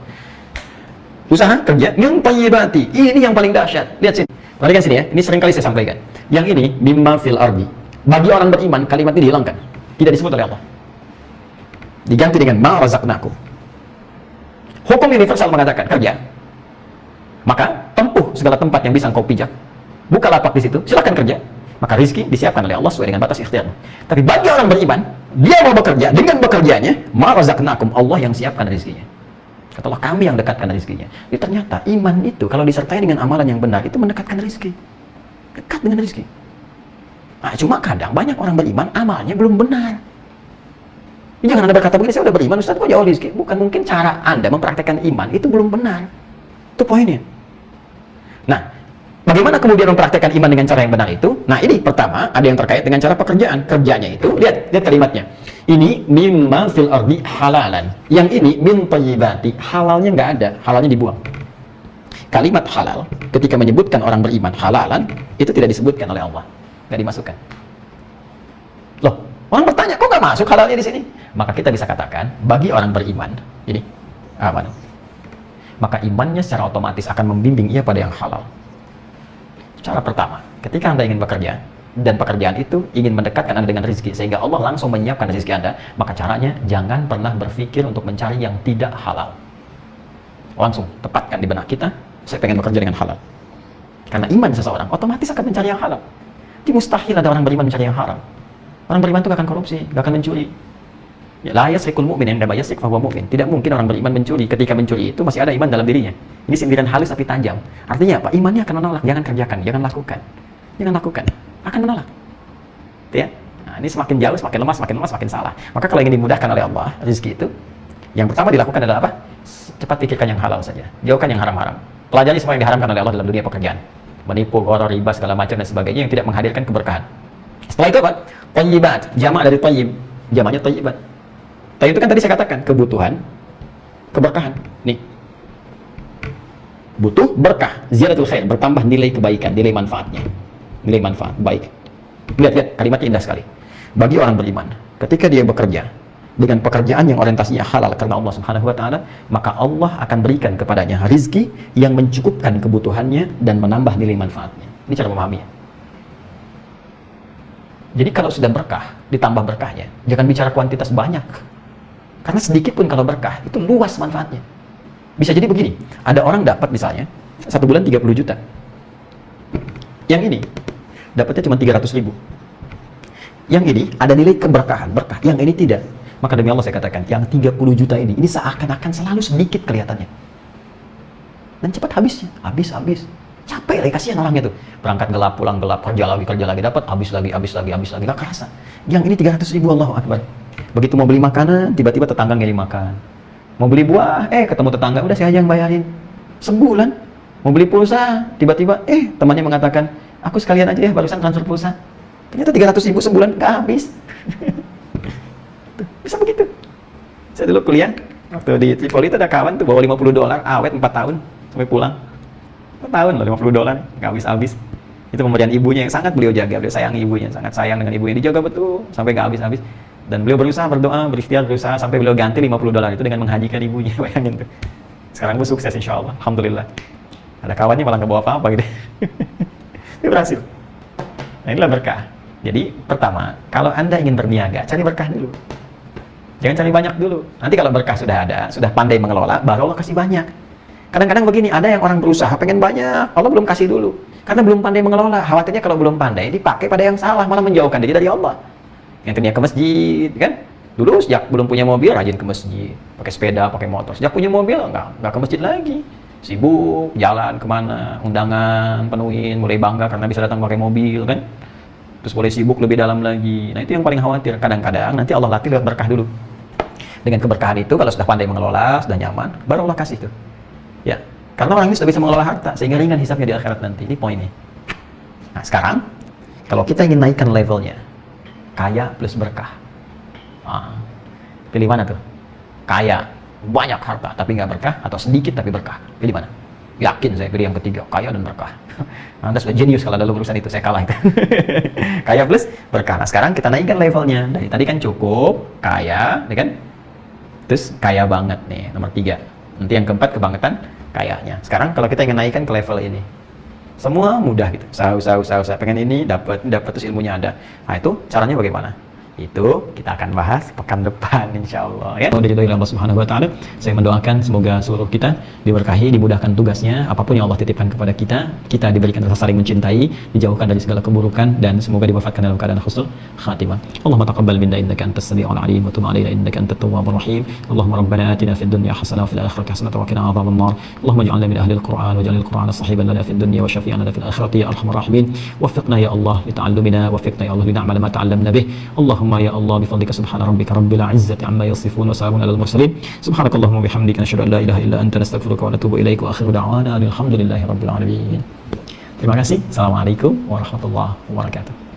Usaha, kerja, min thayyibati. Ini yang paling dahsyat. Lihat sini. Perhatikan sini ya. Ini sering kali saya sampaikan. Yang ini mimma fil ardi. Bagi orang beriman, kalimat ini dihilangkan. Tidak disebut oleh Allah. Diganti dengan ma razaqnakum. Hukum universal mengatakan kerja. Maka tempuh segala tempat yang bisa engkau pijak. Buka lapak di situ, silakan kerja. Maka rizki disiapkan oleh Allah sesuai dengan batas ikhtiarmu. Tapi bagi orang beriman, dia mau bekerja, dengan bekerjanya, ma razaqnakum, Allah yang siapkan rizkinya. Kata Allah, kami yang dekatkan rizkinya. Jadi ternyata iman itu kalau disertai dengan amalan yang benar itu mendekatkan rizki. Dekat dengan rizki. Nah, cuma kadang banyak orang beriman amalnya belum benar. Jangan Anda berkata begini, saya udah beriman, Ustaz kok jauh rezeki. Bukan, mungkin cara Anda mempraktekkan iman itu belum benar. Itu poinnya. Nah, bagaimana kemudian mempraktekkan iman dengan cara yang benar itu? Nah, ini pertama, ada yang terkait dengan cara pekerjaan. Kerjanya itu, lihat kalimatnya. Ini mimma fil ardi halalan. Yang ini min thayyibati. Halalnya nggak ada, halalnya dibuang. Kalimat halal, ketika menyebutkan orang beriman halalan, itu tidak disebutkan oleh Allah. Nggak dimasukkan. Loh, orang bertanya, kok nggak masuk halalnya di sini? Maka kita bisa katakan, bagi orang beriman, ini aman. Maka imannya secara otomatis akan membimbing ia pada yang halal. Cara pertama, ketika Anda ingin bekerja, dan pekerjaan itu ingin mendekatkan Anda dengan rezeki, sehingga Allah langsung menyiapkan rezeki Anda, maka caranya jangan pernah berpikir untuk mencari yang tidak halal. langsung tepatkan di benak kita, saya pengen bekerja dengan halal. Karena iman seseorang otomatis akan mencari yang halal. Jadi mustahil ada orang beriman mencari yang haram. Orang beriman itu gak akan korupsi, gak akan mencuri. Ya, la yasrikul mu'min indama yasrik fahuwa mu'min. Tidak mungkin orang beriman mencuri. Ketika mencuri itu masih ada iman dalam dirinya. Ini sindiran halus tapi tajam. Artinya apa? Imannya akan menolak. Jangan kerjakan, jangan lakukan. Jangan lakukan. Akan menolak. Ya. Nah, ini semakin jauh, semakin lemah, semakin salah. Maka kalau ingin dimudahkan oleh Allah, rezeki itu, yang pertama dilakukan adalah apa? Cepat pikirkan yang halal saja. Jauhkan yang haram-haram. Pelajari semua yang diharamkan oleh Allah dalam dunia pekerjaan. Menipu, gharar, riba, segala macam dan sebagainya yang tidak menghadirkan keberkahan. Setelah itu apa? Thayyibat. Jamak dari thayyib. Jamaknya thayyibat. Thayyib itu kan tadi saya katakan kebutuhan, keberkahan. Nih. Butuh berkah, ziyadatul khair, bertambah nilai kebaikan, nilai manfaatnya. Nilai manfaat, baik. Lihat, kalimatnya indah sekali. Bagi orang beriman, ketika dia bekerja dengan pekerjaan yang orientasinya halal karena Allah Subhanahu wa taala, maka Allah akan berikan kepadanya rizki yang mencukupkan kebutuhannya dan menambah nilai manfaatnya. Ini cara memahaminya. Jadi kalau sudah berkah, ditambah berkahnya, jangan bicara kuantitas banyak. Karena sedikit pun kalau berkah, itu luas manfaatnya. Bisa jadi begini, ada orang dapat misalnya, 1 bulan 30 juta. Yang ini, dapatnya cuma 300.000. Yang ini, ada nilai keberkahan, berkah. Yang ini tidak. Maka demi Allah saya katakan, yang 30 juta ini seakan-akan selalu sedikit kelihatannya. Dan cepat habisnya, habis. Capek lagi, kasihan orangnya tuh. Berangkat gelap, pulang gelap, kerja lagi, dapat, habis lagi, gak kerasa. Yang ini 300.000, Allahu Akbar. Begitu mau beli makanan, tiba-tiba tetangga ngirim makan. Mau beli buah, ketemu tetangga, udah saya aja yang bayarin. Sebulan. Mau beli pulsa, tiba-tiba, temannya mengatakan, aku sekalian aja ya, barusan transfer pulsa. Ternyata 300.000 sebulan, gak habis. Bisa begitu. Saya dulu kuliah, waktu di Tripoli itu ada kawan tuh bawa $50, awet 4 tahun, sampai pulang. 4 tahun loh, $50, gak habis-habis. Itu pemberian ibunya yang sangat beliau jaga, beliau sayangi ibunya, sangat sayang dengan ibunya, dijaga betul, sampai gak habis-habis. Dan beliau berusaha berdoa, berikhtiar, berusaha, sampai beliau ganti $50 itu dengan menghajikan ibunya, bayangin tuh. Sekarang gue sukses insya Allah, alhamdulillah. Ada kawannya malah gak bawa apa-apa gitu. Dia berhasil. Nah inilah berkah. Jadi pertama, kalau Anda ingin berniaga, cari berkah dulu. Jangan cari banyak dulu. Nanti kalau berkah sudah ada, sudah pandai mengelola, baru Allah kasih banyak. Kadang-kadang begini, ada yang orang berusaha pengen banyak, Allah belum kasih dulu. Karena belum pandai mengelola. Khawatirnya kalau belum pandai, dipakai pada yang salah, malah menjauhkan diri dari Allah. Yang tadinya ke masjid, kan? Dulu sejak belum punya mobil, rajin ke masjid. Pakai sepeda, pakai motor. Sejak punya mobil, nggak ke masjid lagi. Sibuk, jalan kemana, undangan, penuhin, mulai bangga karena bisa datang pakai mobil, kan? Terus boleh sibuk lebih dalam lagi. Nah itu yang paling khawatir. Kadang-kadang nanti Allah latih lewat berkah dulu. Dengan keberkahan itu, kalau sudah pandai mengelola, sudah nyaman, baru Allah kasih tuh. Ya, karena orang ini sudah bisa mengelola harta, sehingga ringan hisapnya di akhirat nanti. Ini poinnya. Nah sekarang, kalau kita ingin naikkan levelnya, kaya plus berkah. Pilih mana tuh? Kaya, banyak harta, tapi nggak berkah, atau sedikit tapi berkah. Pilih mana? Yakin saya pilih yang ketiga, kaya dan berkah. Anda sudah jenius kalau dalam urusan itu, saya kalah itu. Kaya plus berkah. Nah sekarang kita naikkan levelnya. Dari tadi kan cukup, kaya, ya kan? Terus kaya banget nih, nomor 3. Nanti yang keempat kebangetan, kayanya. Sekarang kalau kita ingin naikkan ke level ini, semua mudah gitu. Usaha, pengen ini, dapat terus ilmunya ada. Nah itu caranya bagaimana? Itu kita akan bahas pekan depan insyaallah ya. Dari Allah Subhanahu wa taala, saya mendoakan semoga seluruh kita diberkahi, dimudahkan tugasnya, apapun yang Allah titipkan kepada kita, kita diberikan rasa saling mencintai, dijauhkan dari segala keburukan dan semoga diwafatkan dalam keadaan husnul khatimah. Allahumma taqabbal minna innaka antas samiul alim wa tub alaina innaka antat tawwabur rahim. Allahumma rabbana atina fid dunya hasanah wa fil akhirati hasanah wa qina adhaban nar. Allahumma ij'alna min ahli al-Qur'an waj'al al-Qur'ana sahiban lana fid dunya wa syafi'an lana fil akhirati ya arhamar rahimin. Waffiqna ya Allah li ta'allumina, waffiqna ya Allah li na'mala ma ta'allamna bih. Allahumma ya Allah bifadlika subhana rabbika rabbil izzati amma yasifun wa salamun alal mursalin. Subhanakallahumma bihamdika nashhadu an la ilaha illa anta nastaghfiruka wa natubu ilaik wa akhiru da'wana alhamdulillahi rabbil alamin. Terima kasih. Assalamualaikum warahmatullahi wabarakatuh.